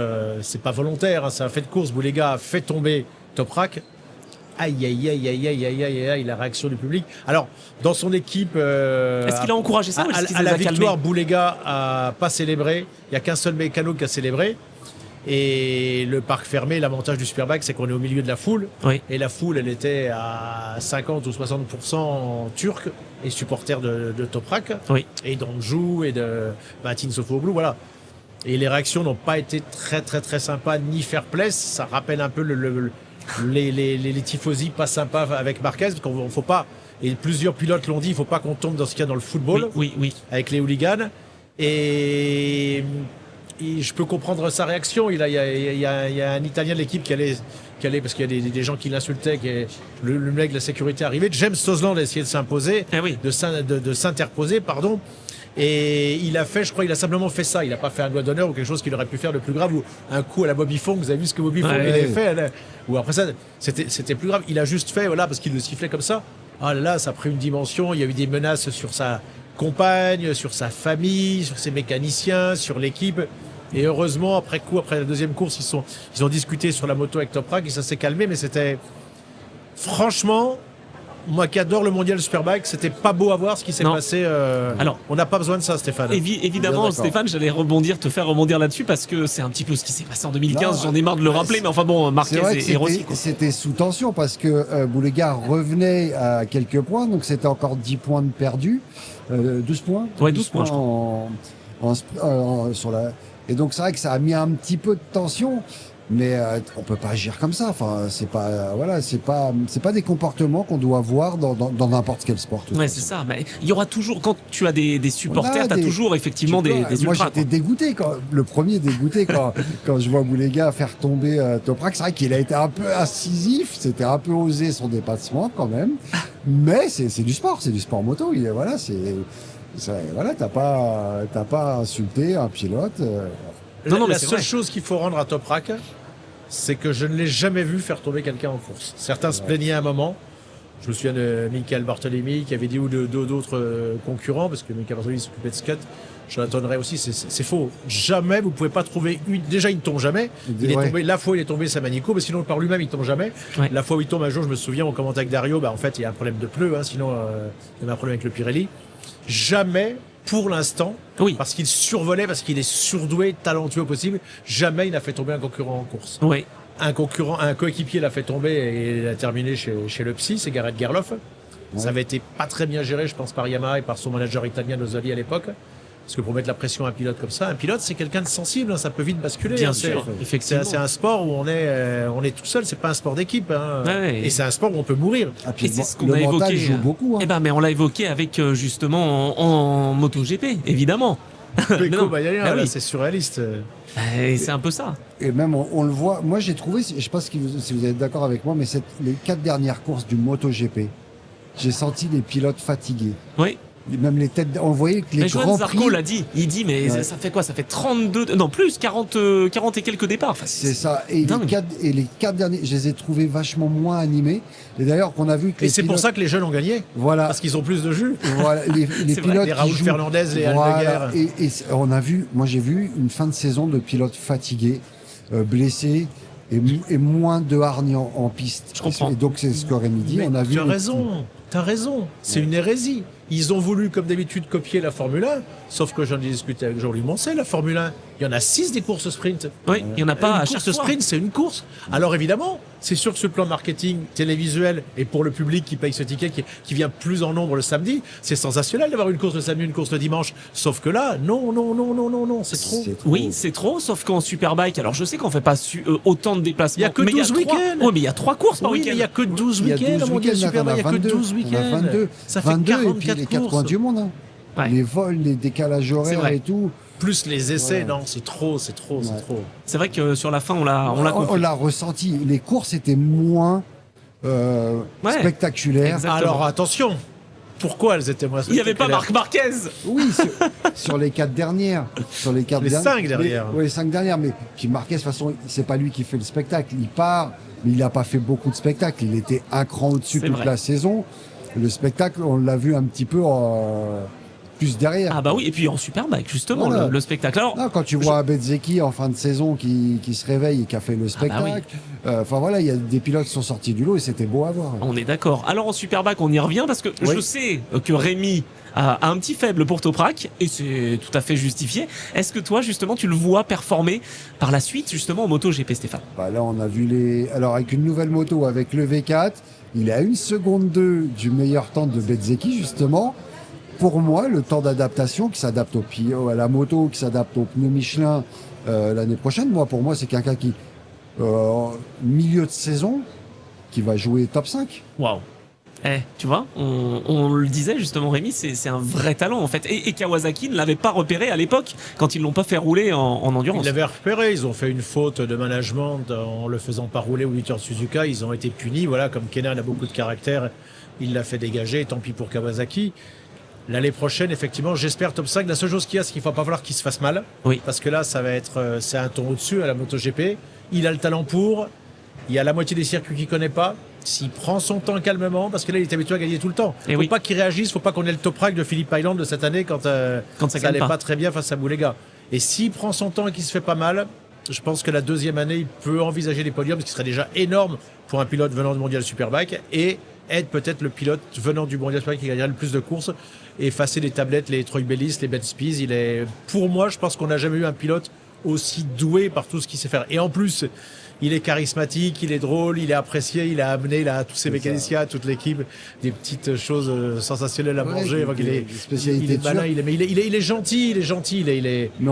c'est pas volontaire, hein, c'est un fait de course. Boulega a fait tomber Toprak. Aïe, la réaction du public. Alors, dans son équipe... Est-ce qu'il a encouragé ça ou est-ce qu'il à les la a calmés? victoire, Boulega a pas célébré. Il n'y a qu'un seul mécano qui a célébré. Et le parc fermé, l'avantage du Superbike, c'est qu'on est au milieu de la foule. Oui. Et la foule, elle était à 50 ou 60% turcs et supporters de Toprak. Oui. Et d'Anjou et de Matin Sofoğlu, voilà. Et les réactions n'ont pas été très très très sympas ni fair-play. Ça rappelle un peu les tifosi pas sympas avec Marquez, parce qu'on faut pas, et plusieurs pilotes l'ont dit, il faut pas qu'on tombe dans ce qu'il y a dans le football, Oui. avec les hooligans. Et je peux comprendre sa réaction. Il y a un Italien de l'équipe qui allait parce qu'il y a des gens qui l'insultaient, le mec de la sécurité est arrivé. James Tosland a essayé de s'imposer, de s'interposer, pardon. Et il a simplement fait ça. Il n'a pas fait un doigt d'honneur ou quelque chose qu'il aurait pu faire de plus grave, ou un coup à la Bobby Fong. Vous avez vu ce que Bobby Fong avait fait là, ou après ça, c'était plus grave. Il a juste fait, voilà, parce qu'il le sifflait comme ça. Ah là là, ça a pris une dimension. Il y a eu des menaces sur sa compagne, sur sa famille, sur ses mécaniciens, sur l'équipe. Et heureusement, après la deuxième course, ils ont discuté sur la moto avec Toprak et ça s'est calmé. Mais c'était, franchement, moi qui adore le mondial Superbike, c'était pas beau à voir ce qui s'est passé. Alors, on n'a pas besoin de ça, Stéphane. Évidemment, Stéphane, j'allais te faire rebondir là-dessus parce que c'est un petit peu ce qui s'est passé en 2015. J'en ai marre de le rappeler, mais enfin bon, Marquez et Rossi. C'était sous tension parce que Boulega revenait à quelques points, donc c'était encore 10 points de perdus, 12 points. Ouais, 12 points, je crois. Sur la... Et donc c'est vrai que ça a mis un petit peu de tension. Mais on peut pas agir comme ça. Enfin, c'est pas des comportements qu'on doit voir dans n'importe quel sport. Ouais, c'est ça. Mais il y aura toujours, quand tu as des supporters, t'as toujours effectivement des ultras. Moi, j'étais dégoûté quand je vois Boulega faire tomber Toprak. C'est vrai qu'il a été un peu incisif. C'était un peu osé son dépassement quand même. Mais c'est du sport moto. T'as pas insulté un pilote. La seule chose qu'il faut rendre à Toprak, c'est que je ne l'ai jamais vu faire tomber quelqu'un en course. Certains se plaignaient à un moment. Je me souviens de Michael Bartolini qui avait dit, ou d'autres concurrents, parce que Michael Bartolini s'occupait de Scott. Jonathan Ray aussi, c'est faux. Jamais, vous pouvez pas trouver déjà il ne tombe jamais. Il est tombé, la fois il est tombé, c'est Manico, mais sinon par lui-même il tombe jamais. Ouais. La fois où il tombe un jour, je me souviens, on commentait avec Dario, en fait il y a un problème de pneus, sinon il y a un problème avec le Pirelli. Jamais, pour l'instant, parce qu'il survolait, parce qu'il est surdoué, talentueux au possible, jamais il n'a fait tomber un concurrent en course. Oui. Un coéquipier l'a fait tomber et il a terminé chez le psy, c'est Gareth Gerloff. Ouais. Ça avait été pas très bien géré, je pense, par Yamaha et par son manager italien Nosali à l'époque. Parce que pour mettre la pression à un pilote comme ça, un pilote c'est quelqu'un de sensible, ça peut vite basculer. Bien sûr, effectivement. C'est un sport où on est tout seul, c'est pas un sport d'équipe. Ouais. Et c'est un sport où on peut mourir. Et c'est ce qu'on a évoqué. Joue beaucoup. Mais on l'a évoqué avec justement en MotoGP, évidemment. Pecco Bagnaia, c'est surréaliste. Et c'est un peu ça. Et même on le voit. Moi j'ai trouvé, je sais pas si vous êtes d'accord avec moi, mais les 4 dernières courses du MotoGP, j'ai senti les pilotes fatigués. Oui. Même les têtes, on voyait que les grands prix... Zarco l'a dit. Il dit, mais ça fait quoi? Ça fait 32, non plus, 40 et quelques départs. Enfin, c'est ça. Et les 4 derniers, je les ai trouvés vachement moins animés. Et d'ailleurs, qu'on a vu que et c'est pour ça que les jeunes ont gagné. Voilà. Parce qu'ils ont plus de jus. Voilà. Les pilotes. Les Raoul Fernandez, les Aldeguer. Et on a vu, moi j'ai vu une fin de saison de pilotes fatigués, blessés. Et moins de hargne en piste. Je comprends. Et donc c'est ce qu'aurait dit. On a vu. T'as raison. C'est une hérésie. Ils ont voulu, comme d'habitude, copier la Formule 1. Sauf que j'en ai discuté avec Jean-Louis Moncel, la Formule 1. Il y en a 6 des courses sprint. Oui, il n'y en a pas à chaque course sprint, c'est une course. Alors évidemment, c'est sûr que ce plan marketing télévisuel et pour le public qui paye ce ticket, qui vient plus en nombre le samedi, c'est sensationnel d'avoir une course le samedi, une course le dimanche. Sauf que là, non, c'est trop. Oui, c'est trop, sauf qu'en Superbike, alors je sais qu'on fait pas autant de déplacements. Il y a que 12 week-ends. Oui, mais il y a 3 courses par week-end. Il y a que 12 week-ends. Il y a que 12 week-ends. Ça fait 44 les 4 coins du monde. Ouais. Les vols, les décalages horaires et tout. Plus les essais, non, c'est trop. C'est vrai que sur la fin, on l'a ressenti. Les courses étaient moins spectaculaires. Exactement. Alors attention, pourquoi elles étaient moins spectaculaires? Il n'y avait pas Marc Marquez. Oui, sur les 4 dernières. Les 5 dernières. Oui, les 5 dernières. Mais puis Marquez, de toute façon, c'est pas lui qui fait le spectacle. Il part, mais il n'a pas fait beaucoup de spectacles. Il était un cran au-dessus toute la saison. Le spectacle, on l'a vu un petit peu plus derrière. Ah bah oui, et puis en Superbike, justement, Voilà. le spectacle. Alors, Ah, quand tu vois Bezzecchi en fin de saison qui se réveille et qui a fait le spectacle, enfin voilà, il y a des pilotes qui sont sortis du lot et c'était beau à voir. on est d'accord. Alors en Superbike, on y revient parce que Oui. je sais que Rémi a un petit faible pour Toprak et c'est tout à fait justifié. Est-ce que toi, justement, tu le vois performer par la suite, justement, en MotoGP, Stéphane? Bah là, on a vu les. Alors, avec une nouvelle moto, avec le V4, il est à 1 seconde 2 du meilleur temps de Bezzecchi, justement. Pour moi, le temps d'adaptation qui s'adapte à la moto, qui s'adapte aux pneus Michelin l'année prochaine, pour moi, c'est quelqu'un qui, milieu de saison, qui va jouer top 5. Waouh. Tu vois, on le disait justement, Rémi, c'est un vrai talent en fait. Et Kawasaki ne l'avait pas repéré à l'époque quand ils l'ont pas fait rouler en endurance. Ils l'avaient repéré, ils ont fait une faute de management en le faisant pas rouler au 8 heures de Suzuka, ils ont été punis, voilà, comme Kenan a beaucoup de caractère, il l'a fait dégager, tant pis pour Kawasaki. L'année prochaine, effectivement, j'espère top 5. La seule chose qu'il y a, c'est qu'il ne va pas falloir qu'il se fasse mal. Oui. Parce que là, ça va être, c'est un ton au-dessus à la MotoGP. Il a le talent pour. Il y a la moitié des circuits qu'il ne connaît pas. S'il prend son temps calmement, parce que là, il est habitué à gagner tout le temps. Il ne faut pas qu'il réagisse, il ne faut pas qu'on ait le Toprak de Philippe Island de cette année quand ça n'allait pas très bien face à Boulega. Et s'il prend son temps et qu'il se fait pas mal, je pense que la deuxième année, il peut envisager les podiums, ce qui serait déjà énorme pour un pilote venant du Mondial Superbike et être peut-être le pilote venant du Mondial Superbike qui gagnerait le plus de courses et effacer les tablettes, les Troy Bellis, les Ben Spies. Pour moi, je pense qu'on n'a jamais eu un pilote aussi doué par tout ce qu'il sait faire. Et en plus, il est charismatique, il est drôle, il est apprécié, il a amené là, tous ses mécaniciens, toute l'équipe, des petites choses sensationnelles à manger. Il est malin, il est gentil,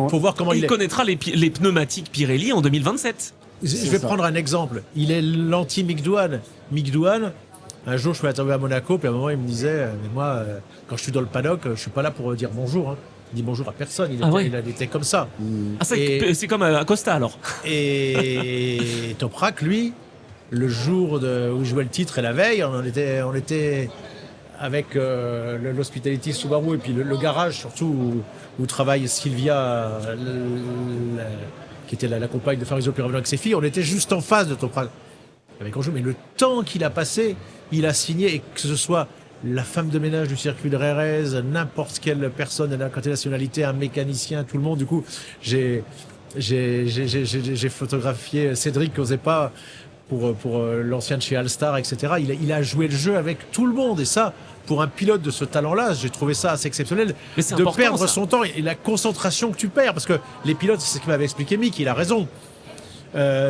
faut voir comment il connaîtra les pneumatiques Pirelli en 2027. Je vais prendre un exemple. Il est l'anti-Mick Doohan. Mick Doohan, un jour, je suis interviewé à Monaco, puis à un moment, il me disait, mais moi, quand je suis dans le paddock, je suis pas là pour dire bonjour. Hein. Il dit bonjour à personne. Il était comme ça. Ah, c'est comme Acosta alors. Et Toprak, lui, le jour où il jouait le titre et la veille, on était avec l'Hospitality Subaru et puis le garage surtout où travaille Sylvia, qui était la compagne de Fabrizio Pirovano avec ses filles. On était juste en face de Toprak. Mais le temps qu'il a passé, il a signé, et que ce soit la femme de ménage du circuit de Rérez, n'importe quelle personne de la nationalité, un mécanicien, tout le monde. Du coup, j'ai photographié Cédric Ozepa pour l'ancien de chez Alstar, etc. Il a joué le jeu avec tout le monde. Et ça, pour un pilote de ce talent-là, j'ai trouvé ça assez exceptionnel. De perdre son temps et la concentration que tu perds. Parce que les pilotes, c'est ce que m'avait expliqué Mick, il a raison.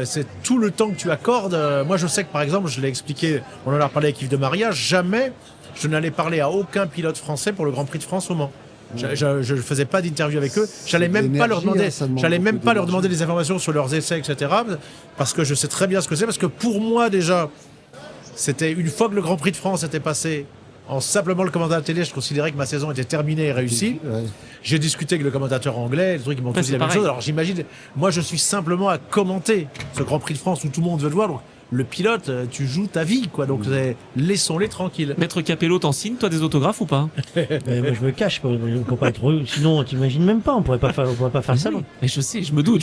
C'est tout le temps que tu accordes. Moi, je sais que, par exemple, je l'ai expliqué, on en a parlé avec Yves de Maria, jamais je n'allais parler à aucun pilote français pour le Grand Prix de France au Mans. Je ne faisais pas d'interview avec eux. J'allais même pas leur demander des informations sur leurs essais, etc. Parce que je sais très bien ce que c'est. Parce que pour moi, déjà, c'était une fois que le Grand Prix de France était passé, en simplement le commentateur de télé, je considérais que ma saison était terminée et réussie. Ouais. J'ai discuté avec le commentateur anglais, les trucs, ils m'ont tous dit la même chose. Alors j'imagine, moi je suis simplement à commenter ce Grand Prix de France où tout le monde veut le voir. Donc, le pilote, tu joues ta vie, quoi. Donc laissons-les tranquilles. Maître Capello, t'en signes, toi, des autographes ou pas? Moi, je me cache pour pas être heureux. Sinon, t'imagines même pas, on pourrait pas faire ça. Oui. Mais je sais, je me doute.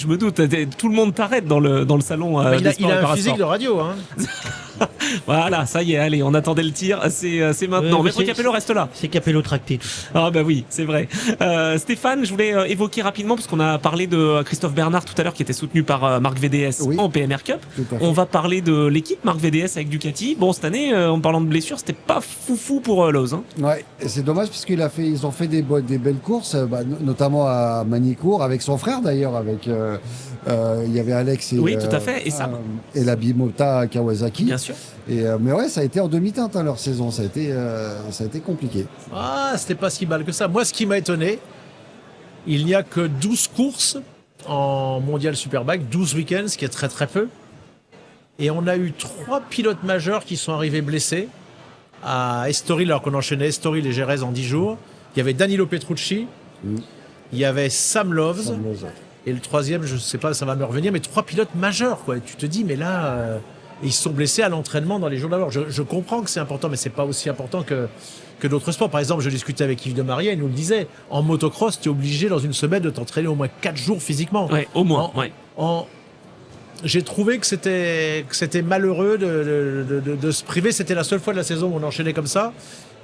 Tout le monde t'arrête dans le salon. Il a un physique de radio, hein. Voilà, ça y est, allez, on attendait le tir, c'est maintenant. Maître Capello reste là. C'est Capello tracté. Ah bah oui, c'est vrai. Stéphane, je voulais évoquer rapidement, parce qu'on a parlé de Christophe Bernard tout à l'heure, qui était soutenu par Marc VDS en PMR Cup. On va parler de l'équipe Marc VDS avec Ducati. Bon, cette année, en parlant de blessures, c'était pas foufou pour Lowe's. Hein. Ouais, et c'est dommage parce ils ont fait des belles courses, notamment à Manicourt, avec son frère d'ailleurs, avec il y avait Alex et, tout à fait. Et Sam. Et la Bimota Kawasaki. Bien sûr. Mais ouais, ça a été en demi-teinte leur saison, ça a été compliqué. Ah, c'était pas si mal que ça. Moi, ce qui m'a étonné, il n'y a que 12 courses en Mondial Superbike, 12 week-ends, ce qui est très très peu. Et on a eu 3 pilotes majeurs qui sont arrivés blessés à Estoril, alors qu'on enchaînait Estoril et Jerez en 10 jours. Il y avait Danilo Petrucci, il y avait Sam Loves, et le troisième, je ne sais pas, ça va me revenir, mais 3 pilotes majeurs, quoi. Et tu te dis, mais là, ils se sont blessés à l'entraînement dans les jours d'avant. Je comprends que c'est important, mais c'est pas aussi important que d'autres sports. Par exemple, je discutais avec Yves de Maria, il nous le disait, en motocross, tu es obligé dans une semaine de t'entraîner au moins 4 jours physiquement. Ouais, au moins, j'ai trouvé que c'était malheureux de se priver. C'était la seule fois de la saison où on enchaînait comme ça.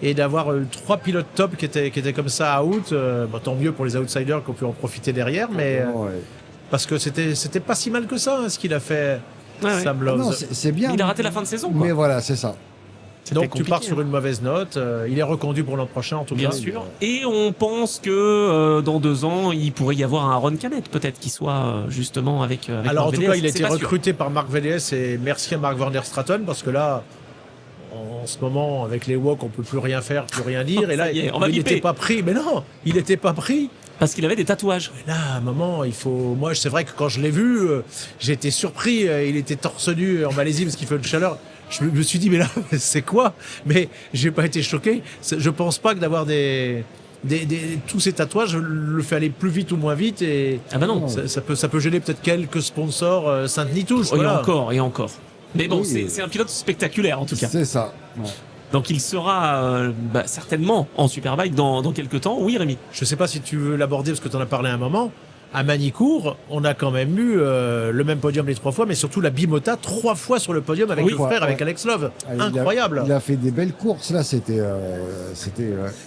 Et d'avoir 3 pilotes top qui étaient comme ça out. Tant mieux pour les outsiders qui ont pu en profiter derrière. Mais Ouais. parce que c'était pas si mal que ça, hein, ce qu'il a fait, Ouais, Sam Non, Lowe. c'est bien. Il a raté la fin de saison, quoi. Mais voilà, c'est ça. C'était Donc tu compliqué, pars sur hein. une mauvaise note. Il est reconduit pour l'an prochain en tout Bien cas. sûr. Et on pense que dans 2 ans, il pourrait y avoir un Ron Canet, peut-être, qui soit justement avec Alors en Marc tout cas, Véliès. il a C'est été pas sûr. recruté par Marc Véliès et merci à Marc Van der Straten parce que là, en ce moment, avec les WOC, on peut plus rien faire, plus rien dire. Et là, Ça y est, on va il biper. n'était pas pris. Mais non, il n'était pas pris. Parce qu'il avait des tatouages. Là, à un moment, il faut. Moi, c'est vrai que quand je l'ai vu, j'ai été surpris. Il était torse nu en Malaisie parce qu'il fait une chaleur. Je me suis dit, mais là, c'est quoi? Mais j'ai pas été choqué. Je pense pas que d'avoir tous ces tatouages le fait aller plus vite ou moins vite. Et Ah bah non. ça peut gêner peut-être quelques sponsors Sainte-Nitouche. Et Voilà. encore, et encore. Mais bon, Oui. c'est un pilote spectaculaire, en tout cas. C'est ça. Ouais. Donc il sera certainement en Superbike dans quelques temps. Oui, Rémi. Je sais pas si tu veux l'aborder parce que tu en as parlé un moment. À Manicourt, on a quand même eu le même podium les 3 fois, mais surtout la Bimota 3 fois sur le podium avec Oui. le frère, Ouais. avec Alex Love. Ah, il a- Incroyable. Il a fait des belles courses là, c'était.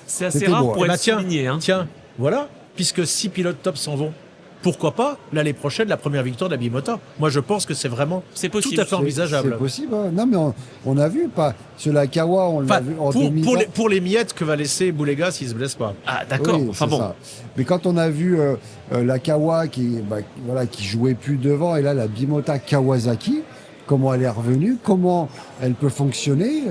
C'est assez C'était rare beau, pour Eh ben, être souligné. Hein. Tiens, voilà, puisque 6 pilotes top s'en vont. Pourquoi pas l'année prochaine la première victoire de la Bimota? Moi, je pense que c'est vraiment C'est tout possible. à fait envisageable. C'est possible. Hein. Non, mais on a vu, pas sur la Kawa, on l'a Enfin, vu en pour, 2020. pour les miettes que va laisser Boulega s'il se blesse pas. Ah, d'accord. Oui, Enfin c'est bon. ça. Mais quand on a vu la Kawa qui jouait plus devant, et là la Bimota Kawasaki, comment elle est revenue, comment elle peut fonctionner,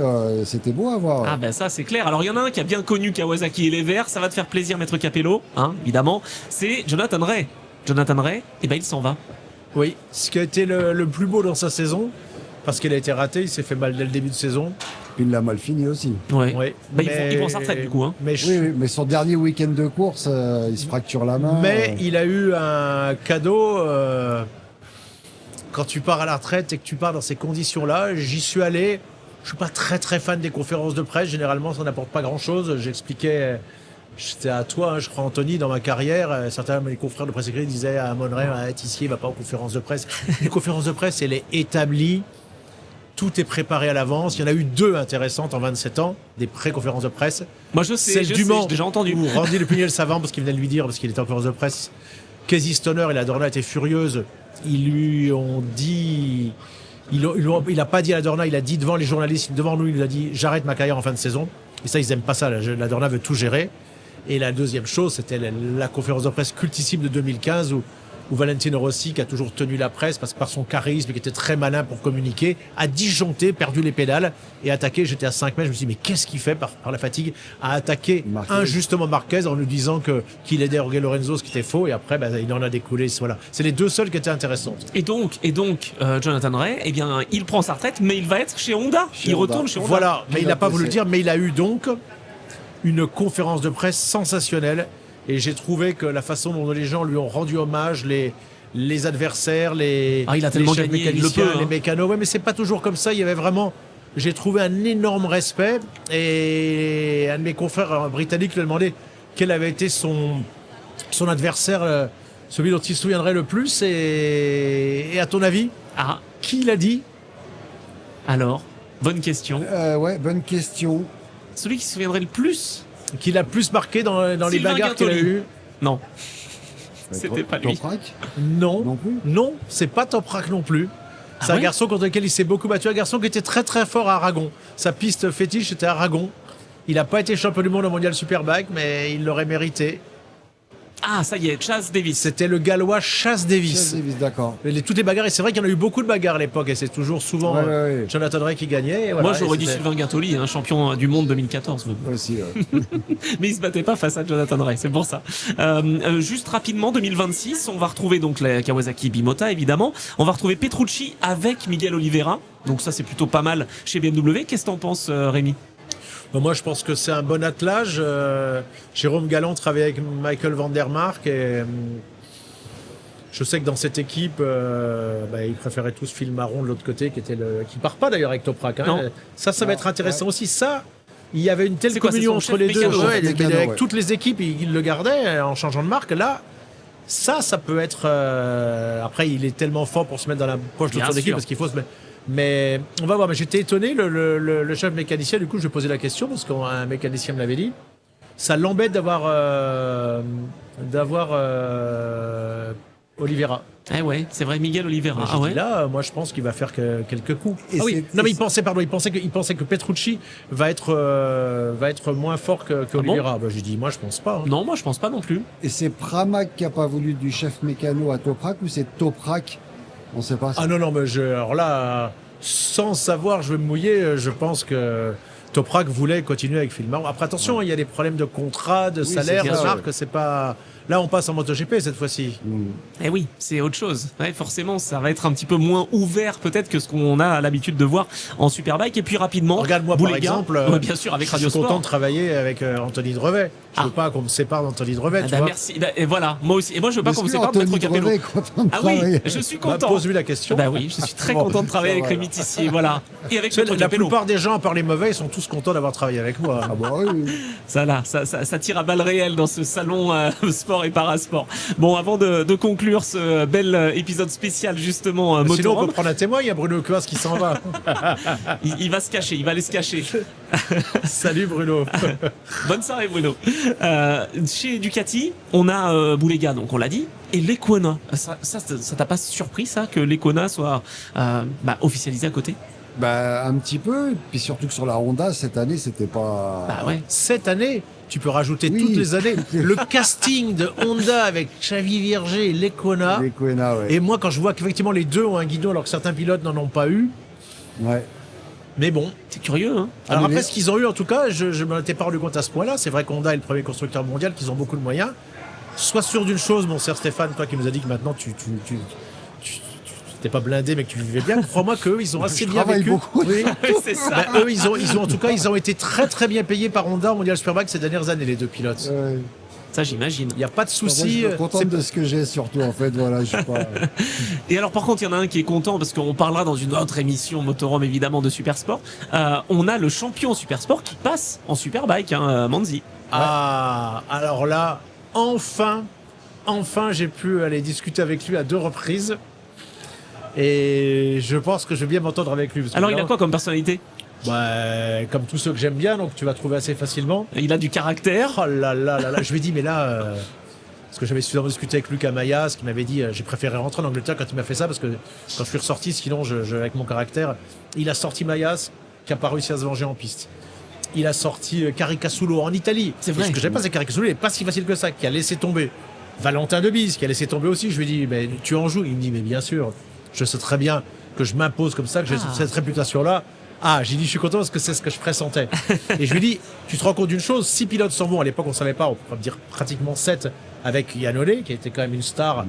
c'était beau à voir. Ah ben ça c'est clair. Alors il y en a un qui a bien connu Kawasaki et les Verts, ça va te faire plaisir Maître Capello, hein, évidemment. C'est Jonathan Ray. Jonathan Ray, eh ben il s'en va. Oui, ce qui a été le plus beau dans sa saison, parce qu'il a été raté, il s'est fait mal dès le début de saison. Puis il l'a mal fini aussi. Ouais. Oui, Bah, il prend sa retraite du coup. Hein. Mais, Oui, oui, mais son dernier week-end de course, il se fracture la main. mais il a eu un cadeau. Quand tu pars à la retraite et que tu pars dans ces conditions-là, j'y suis allé. Je suis pas très très fan des conférences de presse. Généralement, ça n'apporte pas grand-chose. J'expliquais, j'étais à toi, hein, je crois, Anthony, dans ma carrière. Certains de mes confrères de presse écrite disaient à Monneray, Tissier, il va pas aux conférences de presse. Une conférence de presse, elle est établie. Tout est préparé à l'avance. Il y en a eu 2 intéressantes en 27 ans, des pré-conférences de presse. Moi je sais, Celle je du sais, Mans, j'ai déjà entendu. où Randy Le Puniel Savant, parce qu'il venait de lui dire, parce qu'il était en conférence de presse, Casey Stoner et la Dorna étaient furieuses. Ils lui ont dit. Il a pas dit à la Dorna, il a dit devant les journalistes, devant nous, il a dit j'arrête ma carrière en fin de saison. Et ça, ils aiment pas ça. La Dorna veut tout gérer. Et la deuxième chose, c'était la conférence de presse cultissime de 2015 où Valentino Rossi, qui a toujours tenu la presse par son charisme, qui était très malin pour communiquer, a disjoncté, perdu les pédales et attaqué. J'étais à 5 mètres, je me suis dit, mais qu'est-ce qu'il fait par la fatigue? A attaqué Marquez. injustement Marquez en lui disant qu'il aidait Jorge Lorenzo, ce qui était faux. Et après, il en a découlé. Voilà. C'est les 2 seuls qui étaient intéressantes. Et donc Jonathan Ray, eh bien il prend sa retraite, mais il va être chez Honda. Chez il Honda. retourne chez Honda. Voilà, mais il n'a pas voulu le Pilote dire, mais il a eu donc une conférence de presse sensationnelle. Et j'ai trouvé que la façon dont les gens lui ont rendu hommage, les adversaires, il a tellement chefs gagné, il le mécaniciens, peut, hein. les mécanos. Ouais, mais c'est pas toujours comme ça. Il y avait vraiment. J'ai trouvé un énorme respect. Et un de mes confrères britanniques lui a demandé quel avait été son adversaire, celui dont il se souviendrait le plus. Et à ton avis, Ah, qui l'a dit? alors, bonne question. Ouais, bonne question. Celui qui se souviendrait le plus? Qui l'a plus marqué dans les Sylvain bagarres qu'il a Guintoli. eues? Non. C'était pas lui. Toprak Non. non plus. Non, c'est pas Toprak non plus. C'est Ah un ouais garçon contre lequel il s'est beaucoup battu, un garçon qui était très très fort à Aragon. Sa piste fétiche était Aragon. Il n'a pas été champion du monde au mondial Superbike, mais il l'aurait mérité. Ah, ça y est, Chas Davis. C'était le Gallois Chas Davis. Chase Davis, d'accord. Toutes les bagarres, et c'est vrai qu'il y en a eu beaucoup de bagarres à l'époque, et c'est toujours souvent Ouais, ouais. Jonathan Ray qui gagnait. Et voilà, Moi, j'aurais et dit c'était- Sylvain Guintoli, champion du monde 2014. Aussi, Mais il se battait pas face à Jonathan Ray, c'est pour ça. Juste rapidement, 2026, on va retrouver donc la Kawasaki Bimota, évidemment. On va retrouver Petrucci avec Miguel Oliveira. Donc ça, c'est plutôt pas mal chez BMW. Qu'est-ce que t'en penses, Rémi? Moi, je pense que c'est un bon attelage. Jérôme Galland travaille avec Michael Van Der Mark et je sais que dans cette équipe, ils préféraient tous Phil Marron de l'autre côté, qui part pas d'ailleurs avec Toprak. Non. Ça va être intéressant aussi. Ça, il y avait une telle C'est quoi, communion c'est son entre les chef deux. mécano, Ouais, mécano, avec ouais. toutes les équipes, il le gardait en changeant de marque. Là, Ça peut être. Après, il est tellement fort pour se mettre dans la poche de Bien son équipe sûr. parce qu'il faut se mettre. Mais on va voir. Mais j'étais étonné, le chef mécanicien. Du coup, je lui ai posé la question parce qu'un mécanicien me l'avait dit. Ça l'embête d'avoir Oliveira. Eh ouais, c'est vrai, Miguel Oliveira. J'ai Ah dit, ouais. là, moi, je pense qu'il va faire quelques coups. Et Ah oui. c'est- Non, mais et il pensait que Petrucci va être moins fort qu'Oliveira. Bah, j'ai dit, moi, je pense pas. Hein. Non, moi je pense pas non plus. Et c'est Pramac qui a pas voulu du chef mécano à Toprak ou c'est Toprak? On sait pas. Ah non, non, mais alors là, sans savoir, je vais me mouiller, je pense que Toprak voulait continuer avec Phil Marron. Après, attention, il y a des problèmes de contrat, de salaire, c'est de ça, marque, c'est pas... Là, on passe en MotoGP cette fois-ci. Eh oui, c'est autre chose. Ouais, forcément, ça va être un petit peu moins ouvert peut-être que ce qu'on a l'habitude de voir en Superbike. Et puis rapidement, Regarde-moi, par Boulega, exemple, ouais, bien sûr, avec je Radio suis content Sport. de travailler avec Anthony Drevet. Je veux pas qu'on me sépare d'Anthony Drevet, Ah tu bah, vois. merci. Bah, et voilà, moi aussi. Et moi, je veux pas qu'on me Est-ce que sépare de Maître Anthony Capello. Drevet est content de Ah oui, travailler je suis Bah, content. pose-lui la question. Bah oui, je suis très Bon, content de travailler ça avec va, Rémi Tissier, voilà. Et avec Tu sais, Maître la Capello. plupart des gens, à part les mauvais, ils sont tous contents d'avoir travaillé avec moi. Ah bah oui. Ça là, ça tire à balles réelles dans ce salon sport et parasport. Bon, avant de conclure ce bel épisode spécial justement Sinon, on motorhome, peut prendre un témoin, il y a Bruno Coas qui s'en va. il va se cacher, il va aller se cacher. Salut Bruno. Bonne soirée Bruno. Chez Ducati, on a Boulega, donc on l'a dit, et l'Equona. Ça t'a pas surpris ça que l'Equona soit officialisé à côté? Bah un petit peu. Puis surtout que sur la Honda cette année c'était pas. Bah ouais. Cette année, tu peux rajouter Oui. toutes les années. Le casting de Honda avec Xavi Vierge et Lecona. Les Koena, ouais. Et moi, quand je vois qu'effectivement les deux ont un guidon alors que certains pilotes n'en ont pas eu, Ouais. mais bon. C'est curieux, hein. Alors mais après, les- ce qu'ils ont eu, en tout cas, je ne m'en étais pas rendu compte à ce point-là. C'est vrai qu'Honda est le premier constructeur mondial, qu'ils ont beaucoup de moyens. Sois sûr d'une chose, mon cher Stéphane, toi qui nous as dit que maintenant tu t'es pas blindé, mais que tu vivais bien. Crois-moi qu'eux, ils ont assez Je bien travaille vécu. beaucoup. Oui. C'est ça. Bah, eux, ils ont en tout cas, ils ont été très très bien payés par Honda au Mondial Superbike ces dernières années, les deux pilotes. Ouais. Ça, j'imagine. Il n'y a pas de Moi, souci. je me contente de ce que j'ai surtout en fait. Voilà, je suis pas. Et alors, par contre, il y en a un qui est content parce qu'on parlera dans une autre émission Motorhome évidemment de Supersport. On a le champion Supersport qui passe en Superbike, hein, Manzi. Ah, alors là, enfin, j'ai pu aller discuter avec lui à 2 reprises. Et je pense que je vais bien m'entendre avec lui. Parce que Alors, il a là, quoi comme personnalité? bah, comme tous ceux que j'aime bien, donc tu vas trouver assez facilement. Il a du caractère. Oh là là là là, je lui ai dit, mais là, parce que j'avais suffisamment discuté avec Lucas Mayas, qui m'avait dit, j'ai préféré rentrer en Angleterre quand il m'a fait ça, parce que quand je suis ressorti, sinon, avec mon caractère, il a sorti Mayas, qui n'a pas réussi à se venger en piste. Il a sorti Caricasulo en Italie. C'est Et vrai. Ce que j'aime pas, c'est Caricasulo, il n'est pas si facile que ça, qui a laissé tomber. Valentin Debise, qui a laissé tomber aussi. Je lui ai dit, mais tu en joues? Il me dit, mais bien sûr, je sais très bien que je m'impose comme ça, que j'ai Ah. cette réputation-là. Ah, j'ai dit, je suis content parce que c'est ce que je pressentais. Et je lui ai dit, tu te rends compte d'une chose, 6 pilotes sont bons. À l'époque, on savait pas, on peut dire pratiquement 7 avec Iannone, qui était quand même une star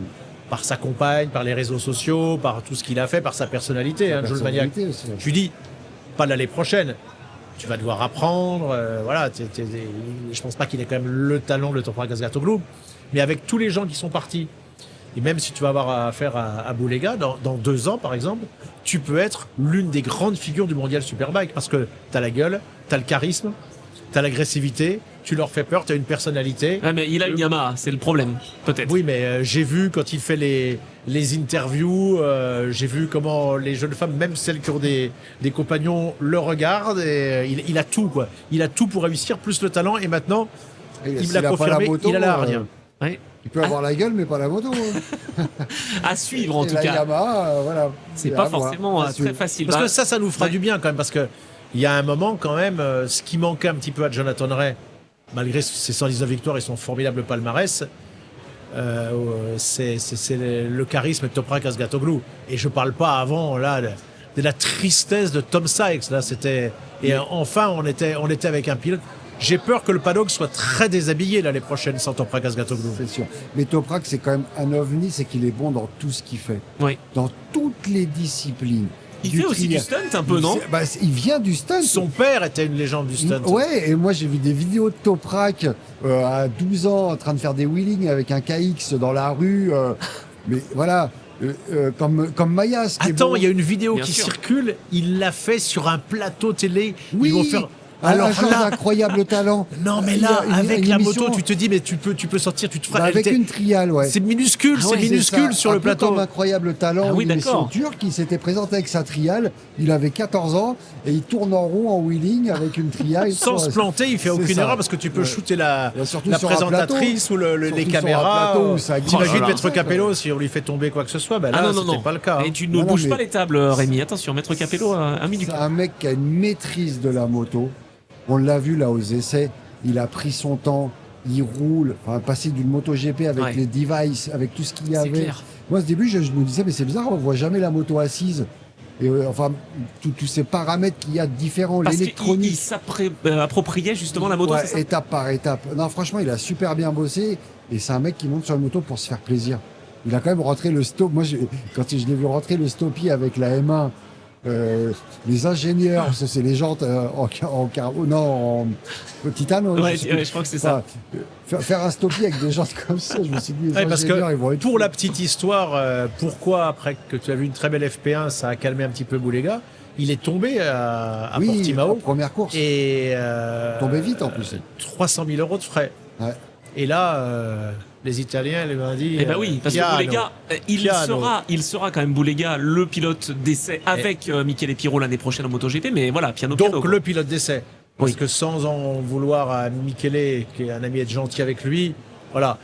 par sa compagne, par les réseaux sociaux, par tout ce qu'il a fait, par sa personnalité, hein, Jules Maniac. Personnalité aussi. Je lui dis, pas l'année prochaine. Tu vas devoir apprendre. Voilà, je pense pas qu'il ait quand même le talent de Toprak Azgatoglu. Mais avec tous les gens qui sont partis, et même si tu vas avoir affaire à Boulega, dans 2 ans par exemple, tu peux être l'une des grandes figures du mondial Superbike parce que tu as la gueule, tu as le charisme, tu as l'agressivité, tu leur fais peur, tu as une personnalité. Ouais, mais il a une Yamaha, c'est le problème, peut-être. Oui, mais j'ai vu quand il fait les interviews, j'ai vu comment les jeunes femmes, même celles qui ont des compagnons, le regardent. Et il a tout, quoi. Il a tout pour réussir, plus le talent. Et maintenant, Et il me s'il l'a a pas confirmé, la moto, il a la hargne. Ouais. Il peut avoir la gueule, mais pas la moto. hein. À suivre en Et tout la cas. Yamaha, voilà. C'est Et pas à voir. forcément À très suivre. facile. Parce Bah, que ça nous fera ouais. du bien quand même. Parce que il y a un moment, quand même, ce qui manquait un petit peu à Jonathan Ray, malgré ses 119 victoires et son formidable palmarès, c'est le charisme de Toprak Azgatoglu. Et je parle pas avant là de la tristesse de Tom Sykes. Là, c'était et enfin on était avec un pilote. J'ai peur que le paddock soit très déshabillé l'année prochaine sans Toprak Azgatoglu. C'est sûr. Mais Toprak, c'est quand même un ovni, c'est qu'il est bon dans tout ce qu'il fait. Oui. Dans toutes les disciplines. Il fait aussi du stunt un peu, non? Il vient du stunt. Son père était une légende du stunt. Ouais, et moi j'ai vu des vidéos de Toprak à 12 ans en train de faire des wheelings avec un KX dans la rue. Mais voilà, comme Mayas. Qui est Attends, bon. il y a une vidéo Bien qui sûr. circule. Il l'a fait sur un plateau télé. Oui. Ils vont faire. Alors un genre là- d'incroyable talent. Non, mais Il y a là, une- avec une la émission- moto, tu te dis, mais tu peux sortir, tu te feras. Bah, avec elle était- une triale, ouais. C'est minuscule, Ah c'est ouais, minuscule ça. sur Un le peu plateau. comme Incroyable Talent, Ah oui, une émission d'accord. turque, il s'était présenté avec sa triale, il avait 14 ans, et il tourne en rond, en wheeling, avec une triale. Sans se planter, il fait C'est aucune ça. erreur parce que tu peux Ouais. shooter la Et surtout la sur un présentatrice ou les Surtout sur un caméras. plateau où ça glisse. T'imagines Oh là là. Maître Capello, si on lui fait tomber quoi que ce soit, ben Ah là, non, non, c'était non. pas le cas. Et hein. tu ne Non, non, bouges mais- pas les tables, Rémi. Attention, Maître Capello a mis du C'est cas. un mec qui a une maîtrise de la moto. On l'a vu là aux essais, il a pris son temps, il roule, enfin passer d'une moto GP avec Ouais. les devices, avec tout ce qu'il y C'est avait. clair. Moi, au début, je me disais, mais c'est bizarre, on voit jamais la moto assise. Et enfin, tous ces paramètres qu'il y a de différents, Parce qu'il l'électronique. s'appropriait justement la moto, Ouais, c'est ça? étape par étape. Non, franchement, il a super bien bossé. Et c'est un mec qui monte sur la moto pour se faire plaisir. Il a quand même rentré le stop. Moi, quand je l'ai vu rentrer le stoppie avec la M1, les ingénieurs, parce que c'est les jantes en titane. Ouais, sais plus. je crois que c'est ça. Faire un stoppie avec des jantes comme ça, je me suis dit, les Ouais, parce ingénieurs, ils vont que être pour fous. la petite histoire, pourquoi après que tu as vu une très belle FP1, ça a calmé un petit peu Boulega, il est tombé à Oui, en Portimao première course. et Tombé vite, en plus. 300 000 euros de frais. Ouais. Et là, les Italiens lui ont dit. Eh ben oui, parce que piano. Boulega, il sera quand même Boulega le pilote d'essai avec Michele Pirro l'année prochaine en MotoGP, mais voilà, piano. Donc le pilote d'essai. Parce Oui. que sans en vouloir à Michele, qui est un ami, être gentil avec lui, voilà.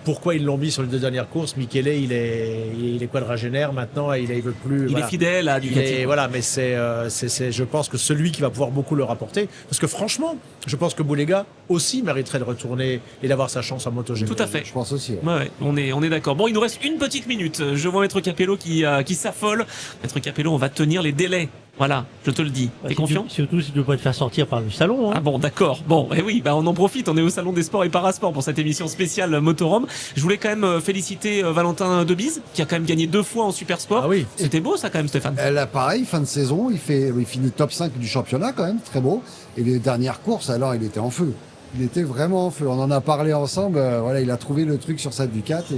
Pourquoi ils l'ont mis sur les deux dernières courses? Michele, il est quadragénaire maintenant, et il veut plus. Il voilà. est fidèle à Il Ducati. est- voilà, mais je pense que celui qui va pouvoir beaucoup le rapporter, parce que franchement, je pense que Boulega aussi mériterait de retourner et d'avoir sa chance en MotoGP. Tout à fait. Je pense aussi. Ouais. Ouais, on est d'accord. Bon, il nous reste une petite minute. Je vois Maître Capello qui s'affole. Maître Capello, on va tenir les délais. Voilà, je te le dis. Bah, T'es si confiant? Surtout si tu ne veux pas te faire sortir par le salon. Ah Hein. bon, d'accord. Bon, et oui, bah on en profite. On est au Salon des Sports et Parasports pour cette émission spéciale Motorhome. Je voulais quand même féliciter Valentin Debise, qui a quand même gagné 2 fois en Super Sport. Ah oui. C'était beau ça quand même, Stéphane. Là, pareil, fin de saison, il finit top 5 du championnat quand même, très beau. Et les dernières courses, alors, il était en feu. Il était vraiment en feu. On en a parlé ensemble. Voilà, il a trouvé le truc sur sa Ducati.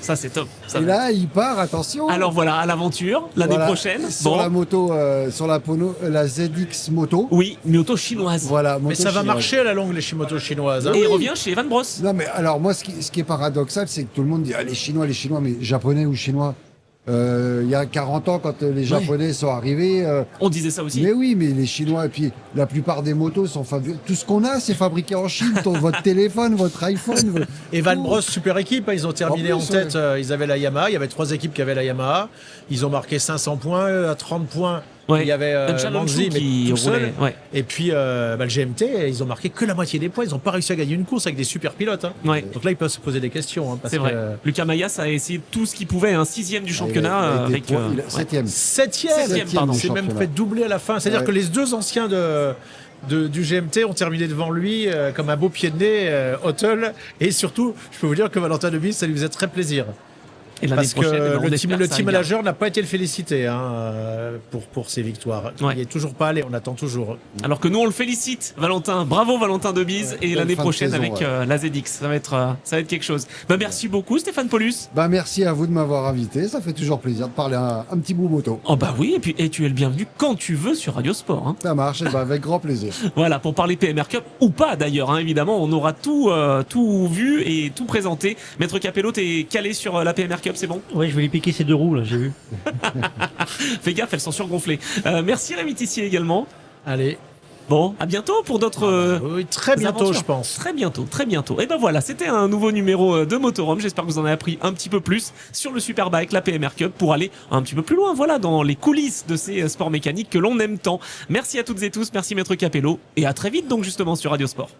Ça c'est top. Ça Et va. là, il part, attention. Alors voilà, à l'aventure l'année Voilà, prochaine. Sur Bon. la moto, sur la Pono, la ZX Moto. Oui, moto chinoise. Voilà, Mais moto ça va chinoise. marcher à la longue, les motos chinoises. hein. Et il revient chez Evan Bros. Non, mais alors, moi, ce qui est paradoxal, c'est que tout le monde dit, ah, les Chinois, mais japonais ou chinois. Il y a 40 ans, quand les Japonais sont arrivés, On disait ça aussi. mais oui, mais les Chinois, et puis la plupart des motos sont fabriquées. Tout ce qu'on a, c'est fabriqué en Chine. Votre téléphone, votre iPhone. Et Van tout. Bros, super équipe, hein, ils ont terminé En en plus, tête, ils avaient la Yamaha, il y avait 3 équipes qui avaient la Yamaha, ils ont marqué 500 points, à 30 points, Ouais. il y avait Benjamin Manzi, Chou mais qui tout seul. roulait. Ouais. Et puis le GMT, ils ont marqué que la moitié des points, ils n'ont pas réussi à gagner une course avec des super pilotes. hein. Ouais. Donc là, ils peuvent se poser des questions. hein, parce C'est vrai. que- Lucas Mayas a essayé tout ce qu'il pouvait, un 6e du championnat avec. ouais. Septième. Septième, pardon. c'est même fait doubler à la fin. C'est-à-dire Ouais. que les deux anciens du GMT ont terminé devant lui comme un beau pied de nez, Hotel. Et surtout, je peux vous dire que Valentin Debise, ça lui faisait très plaisir. Et l'année Parce que prochaine, on le espère team, que ça aille bien. manager n'a pas été le félicité pour ses victoires. Ouais. Il n'est toujours pas allé, on attend toujours. Alors que nous on le félicite, Valentin. Bravo Valentin Debise. Et belle l'année fin de prochaine saison, avec ouais. la ZX, ça va être quelque chose. Bah merci beaucoup Stéphane Paulus. Bah, merci à vous de m'avoir invité. Ça fait toujours plaisir de parler un petit bout moto. Oh bah oui, et tu es le bienvenu quand tu veux sur Radio Sport. Hein. Ça marche, et bah, avec grand plaisir. Voilà, pour parler PMR Cup ou pas d'ailleurs, hein, évidemment, on aura tout vu et tout présenté. Maître Capello, t'es calé sur la PMR Cup, c'est bon? Ouais, je vais lui piquer ses 2 roues, là, j'ai vu. Fais gaffe, elles sont surgonflées. Merci Rémi Tissier également. Allez, Bon, à bientôt pour d'autres... oui, très bientôt, aventures. je pense. Très bientôt, très bientôt. Et ben voilà, c'était un nouveau numéro de Motorhome. J'espère que vous en avez appris un petit peu plus sur le Superbike, la PMR Cup, pour aller un petit peu plus loin, voilà, dans les coulisses de ces sports mécaniques que l'on aime tant. Merci à toutes et tous, merci Maître Capello, et à très vite donc justement sur Radio Sport.